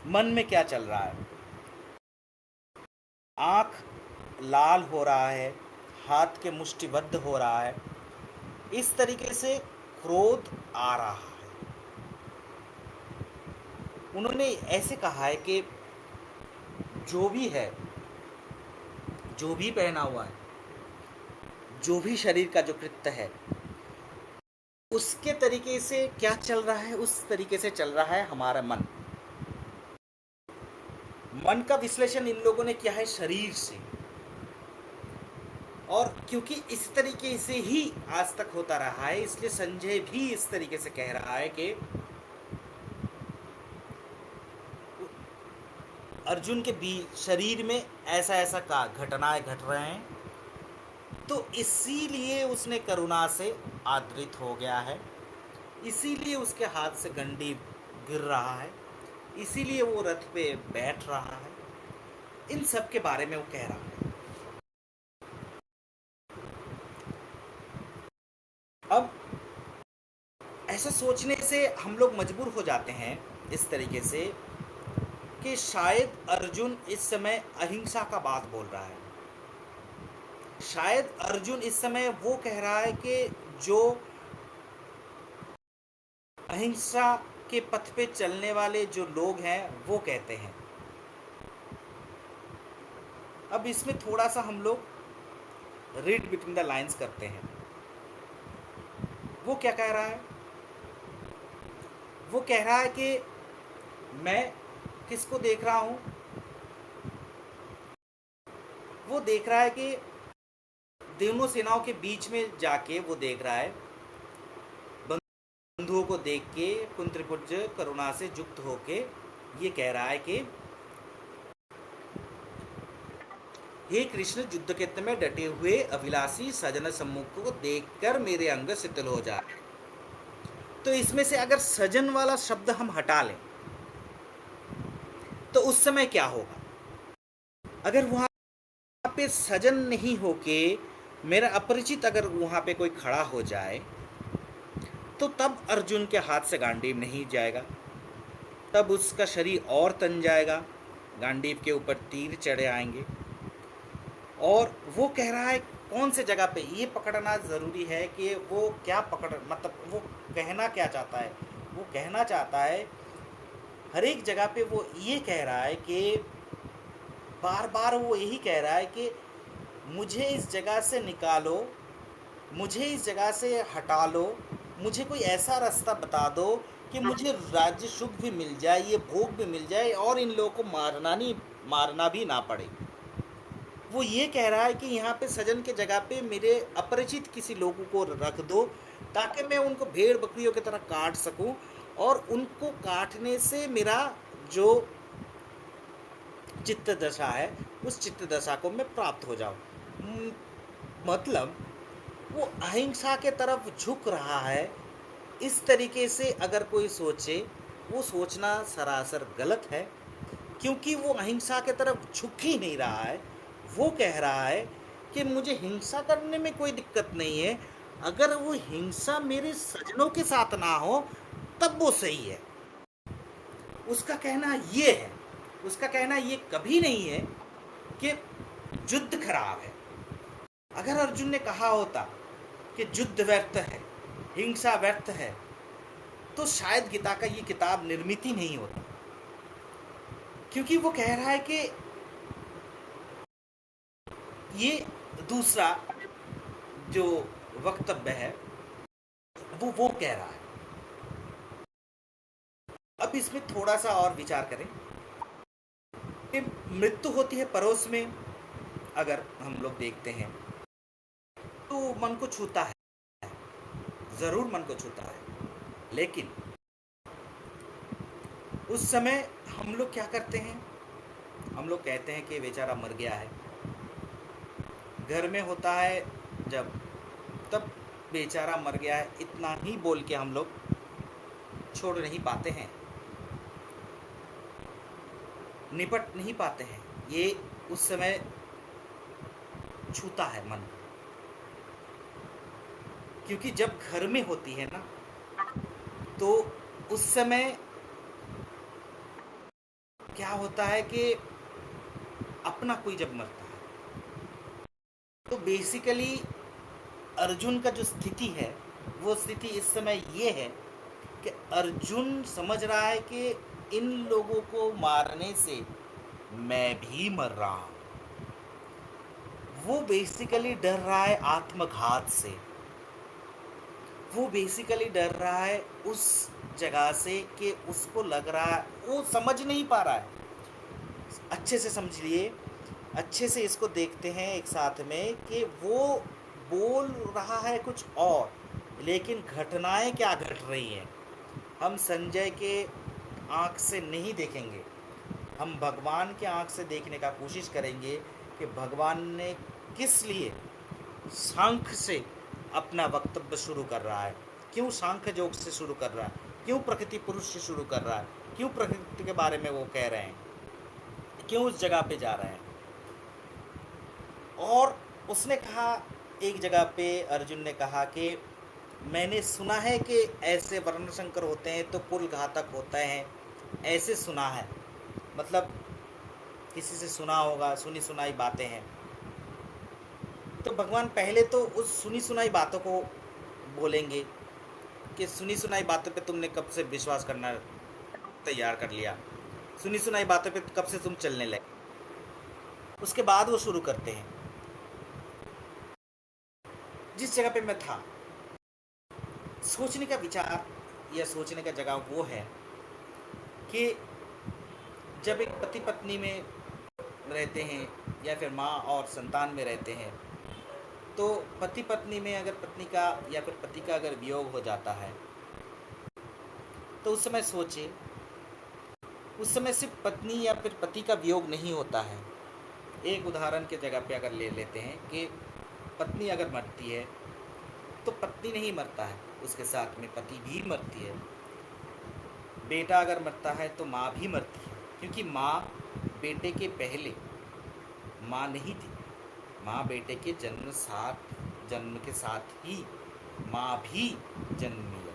मन में क्या चल रहा है। आँख लाल हो रहा है, हाथ के मुष्टिबद्ध हो रहा है, इस तरीके से क्रोध आ रहा है। उन्होंने ऐसे कहा है कि जो भी है, जो भी पहना हुआ है, जो भी शरीर का जो कृत्य है, उसके तरीके से क्या चल रहा है, उस तरीके से चल रहा है हमारा मन। मन का विश्लेषण इन लोगों ने किया है शरीर से, और क्योंकि इस तरीके से ही आज तक होता रहा है, इसलिए संजय भी इस तरीके से कह रहा है कि अर्जुन के भी शरीर में ऐसा ऐसा का घटनाएं घट रहे हैं, तो इसीलिए उसने करुणा से आदृत हो गया है, इसीलिए उसके हाथ से गंडी गिर रहा है, इसीलिए वो रथ पे बैठ रहा है। इन सब के बारे में वो कह रहा है। अब ऐसा सोचने से हम लोग मजबूर हो जाते हैं इस तरीके से कि शायद अर्जुन इस समय अहिंसा का बात बोल रहा है। शायद अर्जुन इस समय वो कह रहा है कि जो अहिंसा के पथ पे चलने वाले जो लोग हैं वो कहते हैं। अब इसमें थोड़ा सा हम लोग रीड बिटवीन द लाइंस करते हैं। वो क्या कह रहा है? वो कह रहा है कि मैं किसको देख रहा हूँ? वो देख रहा है कि दोनों सेनाओं के बीच में जाके वो देख रहा है, बंधुओं को देख के कुंत्रपुत्र करुणा से युक्त होके ये कह रहा है कि हे कृष्ण, युद्ध क्षेत्र में डटे हुए अभिलाषी सजन सम्मुख को देखकर मेरे अंग शीतल हो जाए। तो इसमें से अगर सजन वाला शब्द हम हटा लें तो उस समय क्या होगा? अगर वहां पे सजन नहीं होके मेरा अपरिचित अगर वहां पे कोई खड़ा हो जाए तो तब अर्जुन के हाथ से गांडीव नहीं जाएगा, तब उसका शरीर और तन जाएगा, गांडीव के ऊपर तीर चढ़े आएंगे। और वो कह रहा है कौन से जगह पे ये पकड़ना ज़रूरी है कि वो क्या पकड़, मतलब वो कहना क्या चाहता है? वो कहना चाहता है हर एक जगह पे वो ये कह रहा है कि बार बार वो यही कह रहा है कि मुझे इस जगह से निकालो, मुझे इस जगह से हटा लो, मुझे कोई ऐसा रास्ता बता दो कि मुझे राज्य सुख भी मिल जाए, ये भोग भी मिल जाए और इन लोगों को मारना भी ना पड़े। वो ये कह रहा है कि यहाँ पे सजन के जगह पे मेरे अपरिचित किसी लोगों को रख दो ताकि मैं उनको भेड़ बकरियों की तरह काट सकूं और उनको काटने से मेरा जो चित्त दशा है उस चित्त दशा को मैं प्राप्त हो जाऊं। मतलब वो अहिंसा के तरफ झुक रहा है। इस तरीके से अगर कोई सोचे, वो सोचना सरासर गलत है, क्योंकि वो अहिंसा के तरफ झुक ही नहीं रहा है। वो कह रहा है कि मुझे हिंसा करने में कोई दिक्कत नहीं है, अगर वो हिंसा मेरे सजनों के साथ ना हो तब वो सही है। उसका कहना ये है, उसका कहना ये कभी नहीं है कि युद्ध खराब है। अगर अर्जुन ने कहा होता कि युद्ध व्यर्थ है, हिंसा व्यर्थ है, तो शायद गीता का ये किताब निर्मित ही नहीं होता। क्योंकि वो कह रहा है कि ये दूसरा जो वक्तव्य है वो कह रहा है। अब इसमें थोड़ा सा और विचार करें कि मृत्यु होती है पड़ोस में, अगर हम लोग देखते हैं तो मन को छूता है, ज़रूर मन को छूता है। लेकिन उस समय हम लोग क्या करते हैं? हम लोग कहते हैं कि बेचारा मर गया है। घर में होता है जब, तब बेचारा मर गया है इतना ही बोल के हम लोग छोड़ नहीं पाते हैं, निपट नहीं पाते हैं। ये उस समय छूता है मन, क्योंकि जब घर में होती है ना तो उस समय क्या होता है कि अपना कोई जब मरता है तो बेसिकली अर्जुन का जो स्थिति है वो स्थिति इस समय ये है कि अर्जुन समझ रहा है कि इन लोगों को मारने से मैं भी मर रहा हूँ। वो बेसिकली डर रहा है आत्मघात से, वो बेसिकली डर रहा है उस जगह से कि उसको लग रहा है, वो समझ नहीं पा रहा है। अच्छे से समझिए, अच्छे से इसको देखते हैं एक साथ में कि वो बोल रहा है कुछ और, लेकिन घटनाएं क्या घट रही हैं हम संजय के आँख से नहीं देखेंगे। हम भगवान के आँख से देखने का कोशिश करेंगे कि भगवान ने किस लिए सांख्य से अपना वक्तव्य शुरू कर रहा है? क्यों सांख्य योग से शुरू कर रहा है? क्यों प्रकृति पुरुष से शुरू कर रहा है? क्यों प्रकृति के बारे में वो कह रहे हैं? क्यों उस जगह पे जा रहे हैं? और उसने कहा, एक जगह पे अर्जुन ने कहा कि मैंने सुना है कि ऐसे वर्ण संकर होते हैं तो कुल घातक होते हैं, ऐसे सुना है। मतलब किसी से सुना होगा, सुनी सुनाई बातें हैं। तो भगवान पहले तो उस सुनी सुनाई बातों को बोलेंगे कि सुनी सुनाई बातों पे तुमने कब से विश्वास करना तैयार कर लिया, सुनी सुनाई बातों पे कब से तुम चलने लगे। उसके बाद वो शुरू करते हैं। जिस जगह पे मैं था, सोचने का विचार या सोचने का जगह वो है कि जब एक पति पत्नी में रहते हैं या फिर माँ और संतान में रहते हैं, तो पति पत्नी में अगर पत्नी का या फिर पति का अगर वियोग हो जाता है, तो उस समय सोचे, उस समय सिर्फ पत्नी या फिर पति का वियोग नहीं होता है। एक उदाहरण के जगह पे अगर ले लेते हैं कि पत्नी अगर मरती है तो पत्नी नहीं मरता है, उसके साथ में पति भी मरती है। बेटा अगर मरता है तो माँ भी मरती है, क्योंकि माँ बेटे के पहले माँ नहीं थी। माँ बेटे के जन्म के साथ ही माँ भी जन्मी है।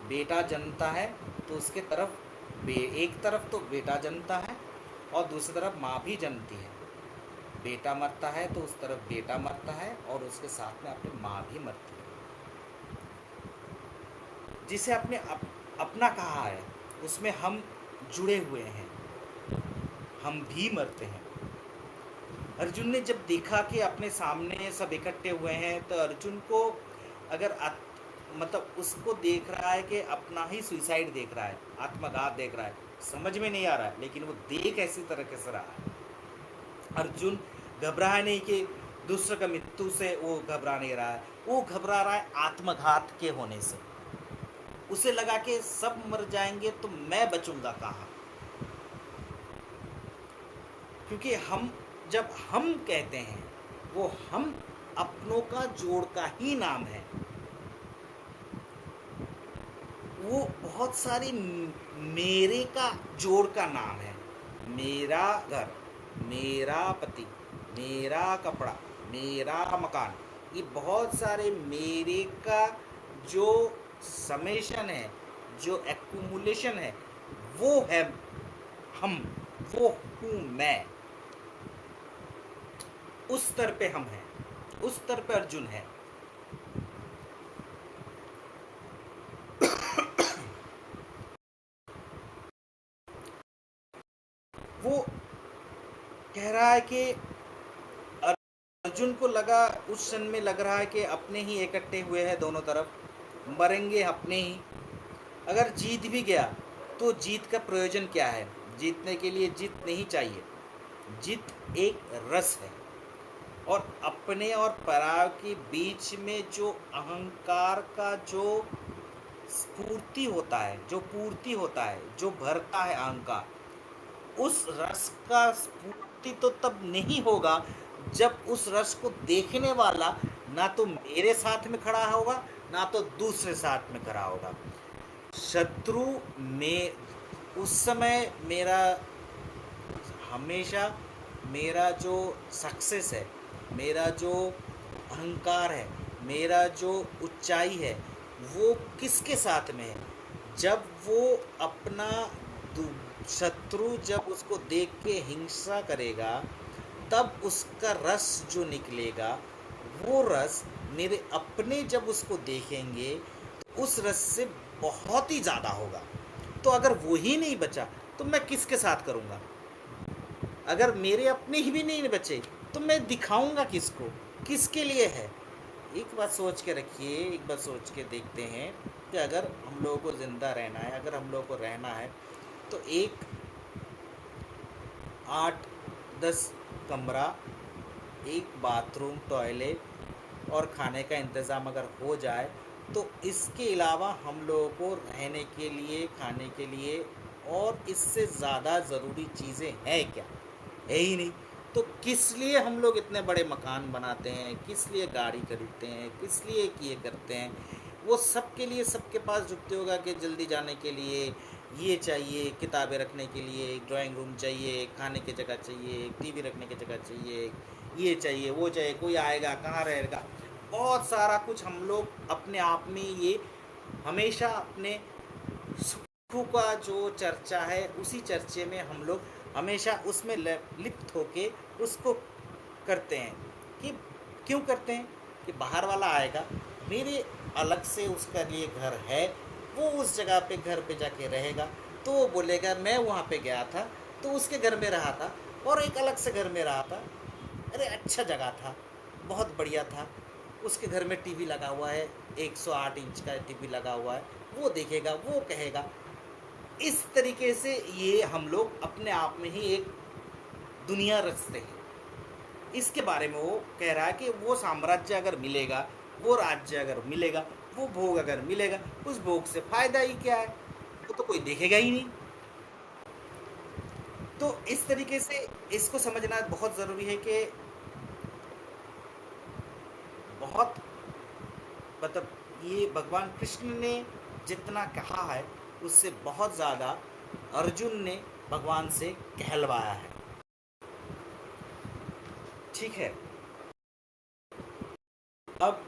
बेटा जन्मता है तो उसके तरफ एक तरफ तो बेटा जन्मता है और दूसरी तरफ माँ भी जन्मती है। बेटा मरता है तो उस तरफ बेटा मरता है और उसके साथ में अपनी माँ भी मरती है। जिसे आपने अपना कहा है, उसमें हम जुड़े हुए हैं, हम भी मरते हैं। अर्जुन ने जब देखा कि अपने सामने सब इकट्ठे हुए हैं, तो अर्जुन को अगर मतलब उसको देख रहा है कि अपना ही सुसाइड देख रहा है, आत्मघात देख रहा है, समझ में नहीं आ रहा है, लेकिन वो देख ऐसी तरीके से रहा है। अर्जुन घबरा नहीं कि दूसरे का मृत्यु से वो घबरा नहीं रहा है, वो घबरा रहा है आत्मघात के होने से। उसे लगा कि सब मर जाएंगे तो मैं बचूंगा कहाँ। क्योंकि जब हम कहते हैं, वो हम अपनों का जोड़ का ही नाम है। वो बहुत सारी मेरे का जोड़ का नाम है। मेरा घर, मेरा पति, मेरा कपड़ा, मेरा मकान, ये बहुत सारे मेरे का जो समेशन है, जो एक्यूमुलेशन है, वो है हम, वो हूँ मैं। उस स्तर पे हम हैं, उस स्तर पे अर्जुन है। वो कह रहा है कि अर्जुन को लगा, उस क्षण में लग रहा है कि अपने ही इकट्ठे हुए हैं दोनों तरफ, मरेंगे अपने ही। अगर जीत भी गया तो जीत का प्रयोजन क्या है? जीतने के लिए जीत नहीं चाहिए। जीत एक रस है, और अपने और पराय के बीच में जो अहंकार का जो स्फूर्ति होता है, जो पूर्ति होता है, जो भरता है अहंकार, उस रस का स्फूर्ति तो तब नहीं होगा जब उस रस को देखने वाला ना तो मेरे साथ में खड़ा होगा, ना तो दूसरे साथ में खड़ा होगा। शत्रु में उस समय मेरा हमेशा, मेरा जो सक्सेस है, मेरा जो अहंकार है, मेरा जो ऊंचाई है, वो किसके साथ में है? जब वो अपना शत्रु जब उसको देख के हिंसा करेगा, तब उसका रस जो निकलेगा, वो रस मेरे अपने जब उसको देखेंगे, उस रस से बहुत ही ज़्यादा होगा। तो अगर वो ही नहीं बचा तो मैं किसके साथ करूँगा? अगर मेरे अपने ही भी नहीं बचे तो मैं दिखाऊंगा किसको, किसके लिए है? एक बात सोच के रखिए, एक बात सोच के देखते हैं कि अगर हम लोगों को ज़िंदा रहना है, अगर हम लोगों को रहना है, तो एक 8-10 कमरा, एक बाथरूम, टॉयलेट और खाने का इंतज़ाम अगर हो जाए, तो इसके अलावा हम लोगों को रहने के लिए, खाने के लिए और इससे ज़्यादा ज़रूरी चीज़ें हैं क्या? है ही नहीं। तो किस लिए हम लोग इतने बड़े मकान बनाते हैं, किस लिए गाड़ी खरीदते हैं, किस लिए ये करते हैं? वो सबके लिए, सबके पास जुटते होगा कि जल्दी जाने के लिए ये चाहिए, किताबें रखने के लिए ड्राइंग रूम चाहिए, खाने की जगह चाहिए, टीवी रखने की जगह चाहिए, ये चाहिए, वो चाहिए, कोई आएगा कहाँ रहेगा, बहुत सारा कुछ हम लोग अपने आप में ये हमेशा अपने सुखों का जो चर्चा है उसी चर्चे में हम लोग हमेशा उसमें लिप्त होके उसको करते हैं कि क्यों करते हैं कि बाहर वाला आएगा, मेरे अलग से उसका लिए घर है, वो उस जगह पे घर पे जाके रहेगा, तो वो बोलेगा मैं वहाँ पे गया था तो उसके घर में रहा था और एक अलग से घर में रहा था, अरे अच्छा जगह था, बहुत बढ़िया था, उसके घर में टीवी लगा हुआ है, 108 इंच का टीवी लगा हुआ है, वो देखेगा, वो कहेगा। इस तरीके से ये हम लोग अपने आप में ही एक दुनिया रचते हैं। इसके बारे में वो कह रहा है कि वो साम्राज्य अगर मिलेगा, वो राज्य अगर मिलेगा, वो भोग अगर मिलेगा, उस भोग से फायदा ही क्या है, वो तो कोई देखेगा ही नहीं। तो इस तरीके से इसको समझना बहुत ज़रूरी है कि बहुत मतलब ये भगवान कृष्ण ने जितना कहा है उससे बहुत ज़्यादा अर्जुन ने भगवान से कहलवाया है। ठीक है, अब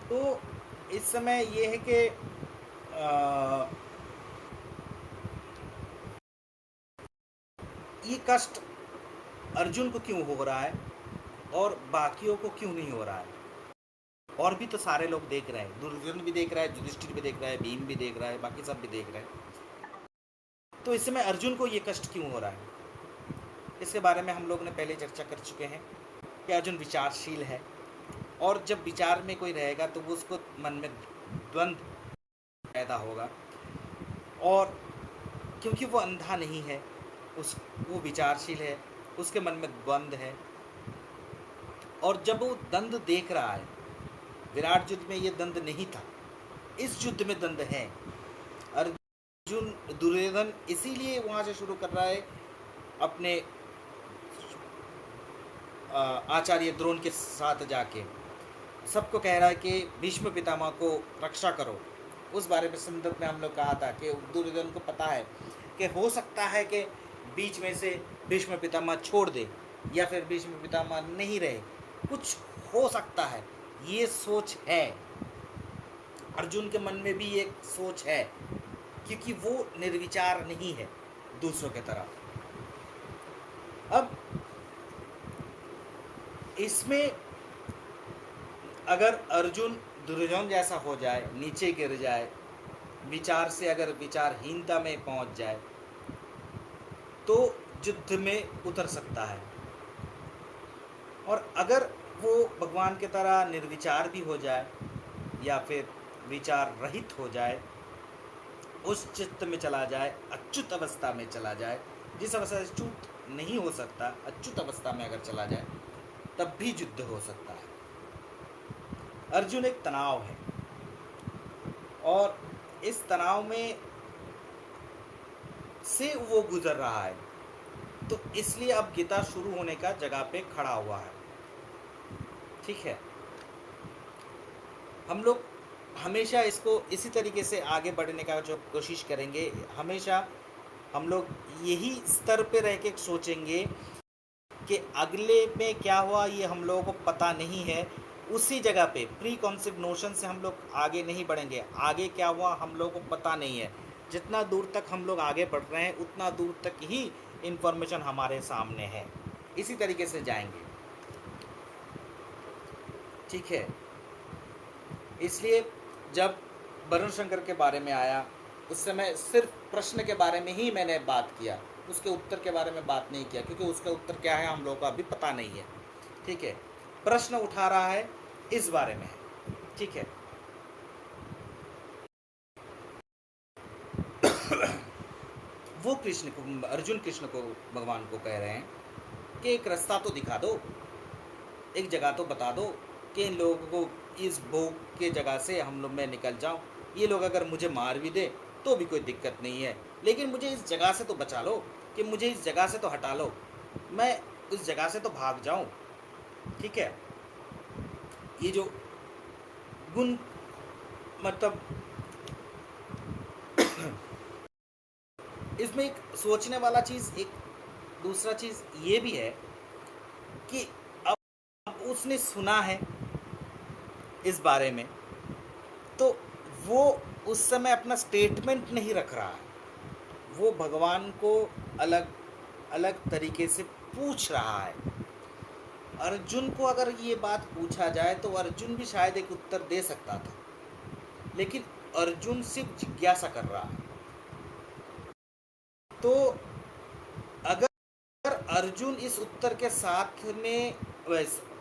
तो इस समय ये है कि ये कष्ट अर्जुन को क्यों हो रहा है और बाकियों को क्यों नहीं हो रहा है? और भी तो सारे लोग देख रहे हैं, दुर्योधन भी देख रहा है, युधिष्ठिर भी देख रहा है, भीम भी देख रहा है, बाकी सब भी देख रहे हैं। तो इस समय अर्जुन को ये कष्ट क्यों हो रहा है? इसके बारे में हम लोग ने पहले चर्चा कर चुके हैं कि अर्जुन विचारशील है और जब विचार में कोई रहेगा तो वो उसको मन में द्वंद्व पैदा होगा, और क्योंकि वो अंधा नहीं है, वो विचारशील है, उसके मन में द्वंद्व है, और जब वो द्वंद्व देख रहा है, विराट युद्ध में ये द्वंद्व नहीं था, इस युद्ध में द्वंद्व है। अर्जुन दुर्योधन इसीलिए वहाँ से शुरू कर रहा है अपने आचार्य द्रोण के साथ जाके सबको कह रहा है कि भीष्म पितामह को रक्षा करो। उस बारे में संदर्भ में हम लोग कहा था कि दुर्योधन को पता है कि हो सकता है कि बीच में से भीष्म पितामह छोड़ दे या फिर भीष्म पितामह नहीं रहे, कुछ हो सकता है, ये सोच है अर्जुन के मन में भी, एक सोच है, क्योंकि वो निर्विचार नहीं है दूसरों के तरफ। अब इसमें अगर अर्जुन दुर्योधन जैसा हो जाए, नीचे गिर जाए, विचार से अगर विचारहीनता में पहुंच जाए, तो युद्ध में उतर सकता है। और अगर वो भगवान की तरह निर्विचार भी हो जाए या फिर विचार रहित हो जाए, उस चित्त में चला जाए, अच्युत अवस्था में चला जाए, जिस अवस्था से च्युत नहीं हो सकता, अच्युत अवस्था में अगर चला जाए, तब भी युद्ध हो सकता है। अर्जुन एक तनाव है और इस तनाव में से वो गुजर रहा है, तो इसलिए अब गीता शुरू होने का जगह पे खड़ा हुआ है। ठीक है, हम लोग हमेशा इसको इसी तरीके से आगे बढ़ने का जो कोशिश करेंगे, हमेशा हम लोग यही स्तर पे रह के सोचेंगे कि अगले में क्या हुआ ये हम लोगों को पता नहीं है, उसी जगह पे प्री कॉन्सेप्ट नोशन से हम लोग आगे नहीं बढ़ेंगे, आगे क्या हुआ हम लोगों को पता नहीं है। जितना दूर तक हम लोग आगे बढ़ रहे हैं उतना दूर तक ही इन्फॉर्मेशन हमारे सामने है, इसी तरीके से जाएंगे। ठीक है, इसलिए जब वरुण शंकर के बारे में आया उस समय सिर्फ प्रश्न के बारे में ही मैंने बात किया, उसके उत्तर के बारे में बात नहीं किया, क्योंकि उसका उत्तर क्या है हम लोगों को अभी पता नहीं है। ठीक है, प्रश्न उठा रहा है इस बारे में। ठीक है, वो कृष्ण को, अर्जुन कृष्ण को, भगवान को कह रहे हैं कि एक रास्ता तो दिखा दो, एक जगह तो बता दो कि इन लोगों को इस भोग के जगह से हम लोग मैं निकल जाऊँ। ये लोग अगर मुझे मार भी दे तो भी कोई दिक्कत नहीं है, लेकिन मुझे इस जगह से तो बचा लो, कि मुझे इस जगह से तो हटा लो, मैं उस जगह से तो भाग जाऊँ। ठीक है? ये जो गुण मतलब इसमें एक सोचने वाला चीज़, एक दूसरा चीज़ ये भी है कि अब उसने सुना है इस बारे में, तो वो उस समय अपना स्टेटमेंट नहीं रख रहा है, वो भगवान को अलग अलग तरीके से पूछ रहा है। अर्जुन को अगर ये बात पूछा जाए तो अर्जुन भी शायद एक उत्तर दे सकता था, लेकिन अर्जुन सिर्फ जिज्ञासा कर रहा है। तो अगर अर्जुन इस उत्तर के साथ में,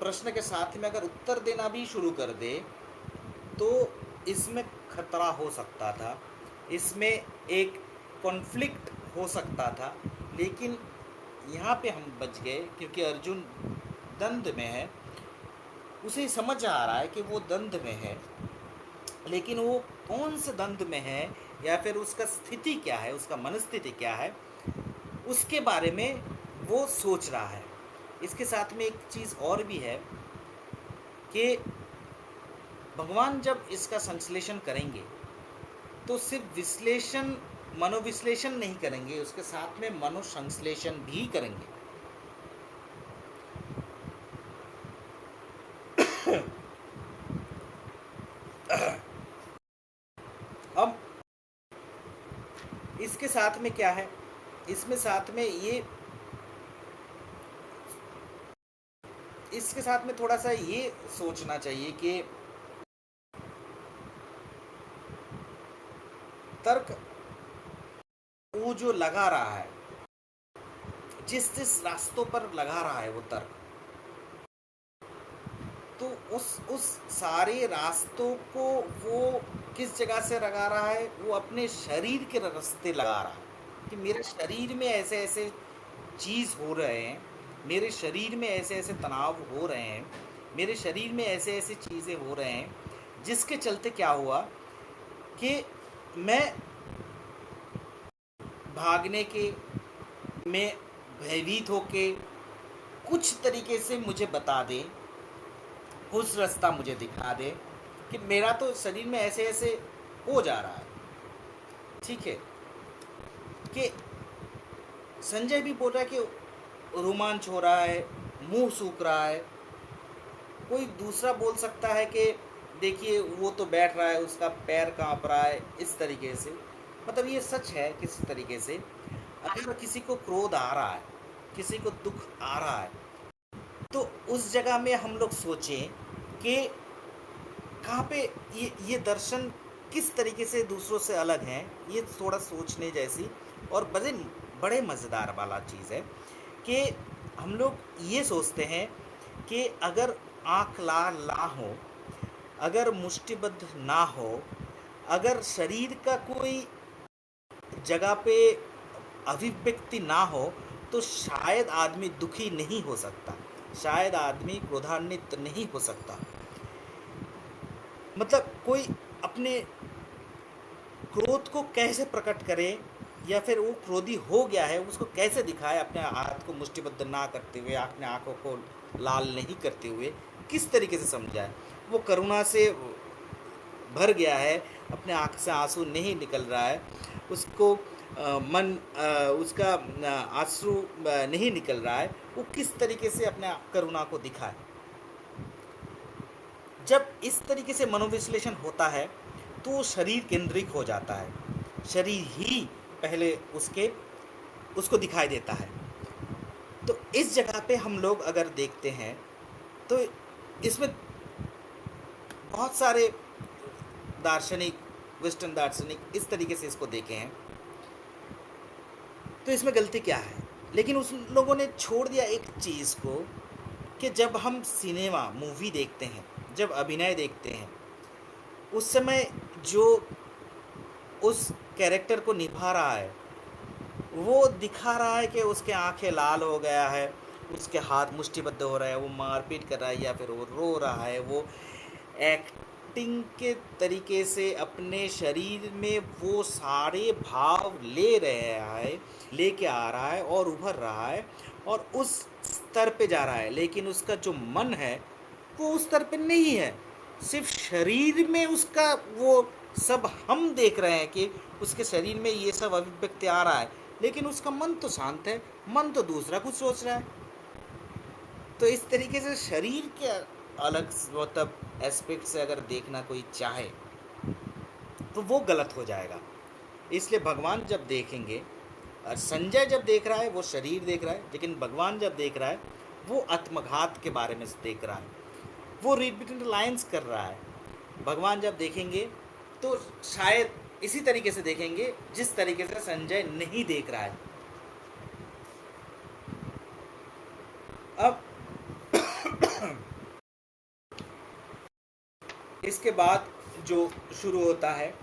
प्रश्न के साथ में अगर उत्तर देना भी शुरू कर दे तो इसमें खतरा हो सकता था, इसमें एक कॉन्फ्लिक्ट हो सकता था। लेकिन यहाँ पे हम बच गए क्योंकि अर्जुन द्वंद्व में है, उसे समझ आ रहा है कि वो द्वंद्व में है, लेकिन वो कौन से द्वंद्व में है या फिर उसका स्थिति क्या है, उसका मनस्थिति क्या है, उसके बारे में वो सोच रहा है। इसके साथ में एक चीज़ और भी है कि भगवान जब इसका संश्लेषण करेंगे तो सिर्फ विश्लेषण, मनोविश्लेषण नहीं करेंगे, उसके साथ में मनोसंश्लेषण भी करेंगे। अब इसके साथ में क्या है, इसमें साथ में ये, इसके साथ में थोड़ा सा ये सोचना चाहिए कि तर्क वो जो लगा रहा है, जिस जिस रास्तों पर लगा रहा है वो तर्क, तो उस सारे रास्तों को वो किस जगह से लगा रहा है, वो अपने शरीर के रास्ते लगा रहा है कि मेरे शरीर में ऐसे ऐसे चीज़ हो रहे हैं, मेरे शरीर में ऐसे ऐसे तनाव हो रहे हैं, मेरे शरीर में ऐसे ऐसे चीज़ें हो रहे हैं, जिसके चलते क्या हुआ कि मैं भागने के में भयभीत होके कुछ तरीके से मुझे बता दे, कुछ रास्ता मुझे दिखा दे कि मेरा तो शरीर में ऐसे ऐसे हो जा रहा है। ठीक है? कि संजय भी बोल रहा है कि रोमांच हो रहा है, मुंह सूख रहा है। कोई दूसरा बोल सकता है कि देखिए वो तो बैठ रहा है, उसका पैर कांप रहा है, इस तरीके से। मतलब ये सच है किसी तरीके से, अगर किसी को क्रोध आ रहा है, किसी को दुख आ रहा है, तो उस जगह में हम लोग सोचें कि कहाँ पे ये दर्शन किस तरीके से दूसरों से अलग हैं। ये थोड़ा सोचने जैसी और बड़े बड़े मज़ेदार वाला चीज़ है कि हम लोग ये सोचते हैं कि अगर आँख लाल ना हो, अगर मुष्टिबद्ध ना हो, अगर शरीर का कोई जगह पे अभिव्यक्ति ना हो, तो शायद आदमी दुखी नहीं हो सकता, शायद आदमी क्रोधान्वित नहीं हो सकता। मतलब कोई अपने क्रोध को कैसे प्रकट करे, या फिर वो क्रोधी हो गया है उसको कैसे दिखाए, अपने हाथ को मुष्टिबद्ध ना करते हुए, अपने आँखों को लाल नहीं करते हुए, किस तरीके से समझाए। वो करुणा से भर गया है, अपने आँख से आंसू नहीं निकल रहा है, उसको उसका आंसू नहीं निकल रहा है, वो किस तरीके से अपने करुणा को दिखाए। जब इस तरीके से मनोविश्लेषण होता है तो वो शरीर केंद्रित हो जाता है, शरीर ही पहले उसको दिखाई देता है। तो इस जगह पे हम लोग अगर देखते हैं तो इसमें बहुत सारे दार्शनिक, वेस्टर्न दार्शनिक इस तरीके से इसको देखे हैं। तो इसमें गलती क्या है? लेकिन उस लोगों ने छोड़ दिया एक चीज़ को कि जब हम सिनेमा मूवी देखते हैं, जब अभिनय देखते हैं, उस समय जो उस कैरेक्टर को निभा रहा है वो दिखा रहा है कि उसके आंखें लाल हो गया है, उसके हाथ मुष्टिबद्ध हो रहा है, वो मारपीट कर रहा है, या फिर वो रो रहा है, वो एक्टिंग के तरीके से अपने शरीर में वो सारे भाव ले रहा है, लेके आ रहा है और उभर रहा है और उस स्तर पे जा रहा है, लेकिन उसका जो मन है वो उस स्तर पे नहीं है। सिर्फ शरीर में उसका वो सब हम देख रहे हैं कि उसके शरीर में ये सब अभिव्यक्ति आ रहा है, लेकिन उसका मन तो शांत है, मन तो दूसरा कुछ सोच रहा है। तो इस तरीके से शरीर के अलग मतलब एस्पेक्ट से अगर देखना कोई चाहे तो वो गलत हो जाएगा। इसलिए भगवान जब देखेंगे, और संजय जब देख रहा है वो शरीर देख रहा है, लेकिन भगवान जब देख रहा है वो आत्मघात के बारे में देख रहा है, वो रीड बिटवीन द लाइन्स कर रहा है। भगवान जब देखेंगे तो शायद इसी तरीके से देखेंगे जिस तरीके से संजय नहीं देख रहा है। अब इसके बाद जो शुरू होता है,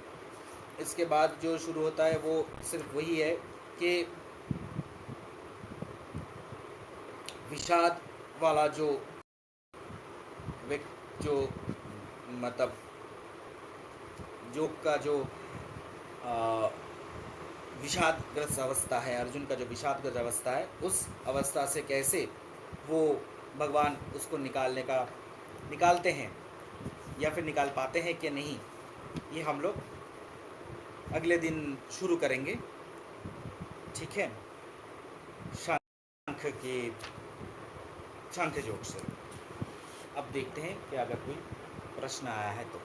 इसके बाद जो शुरू होता है वो सिर्फ वही है कि विषाद वाला जो जो मतलब योग का जो विषादग्रस्त अवस्था है, अर्जुन का जो विषादग्रस्त अवस्था है, उस अवस्था से कैसे वो भगवान उसको निकालते हैं या फिर निकाल पाते हैं कि नहीं, ये हम लोग अगले दिन शुरू करेंगे। ठीक है, सांख्य योग से। अब देखते हैं कि अगर कोई प्रश्न आया है तो।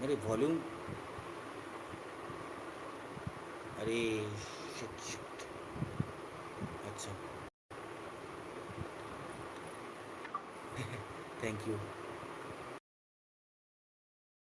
मेरी वॉल्यूम, अरे शिट, अच्छा थैंक यू।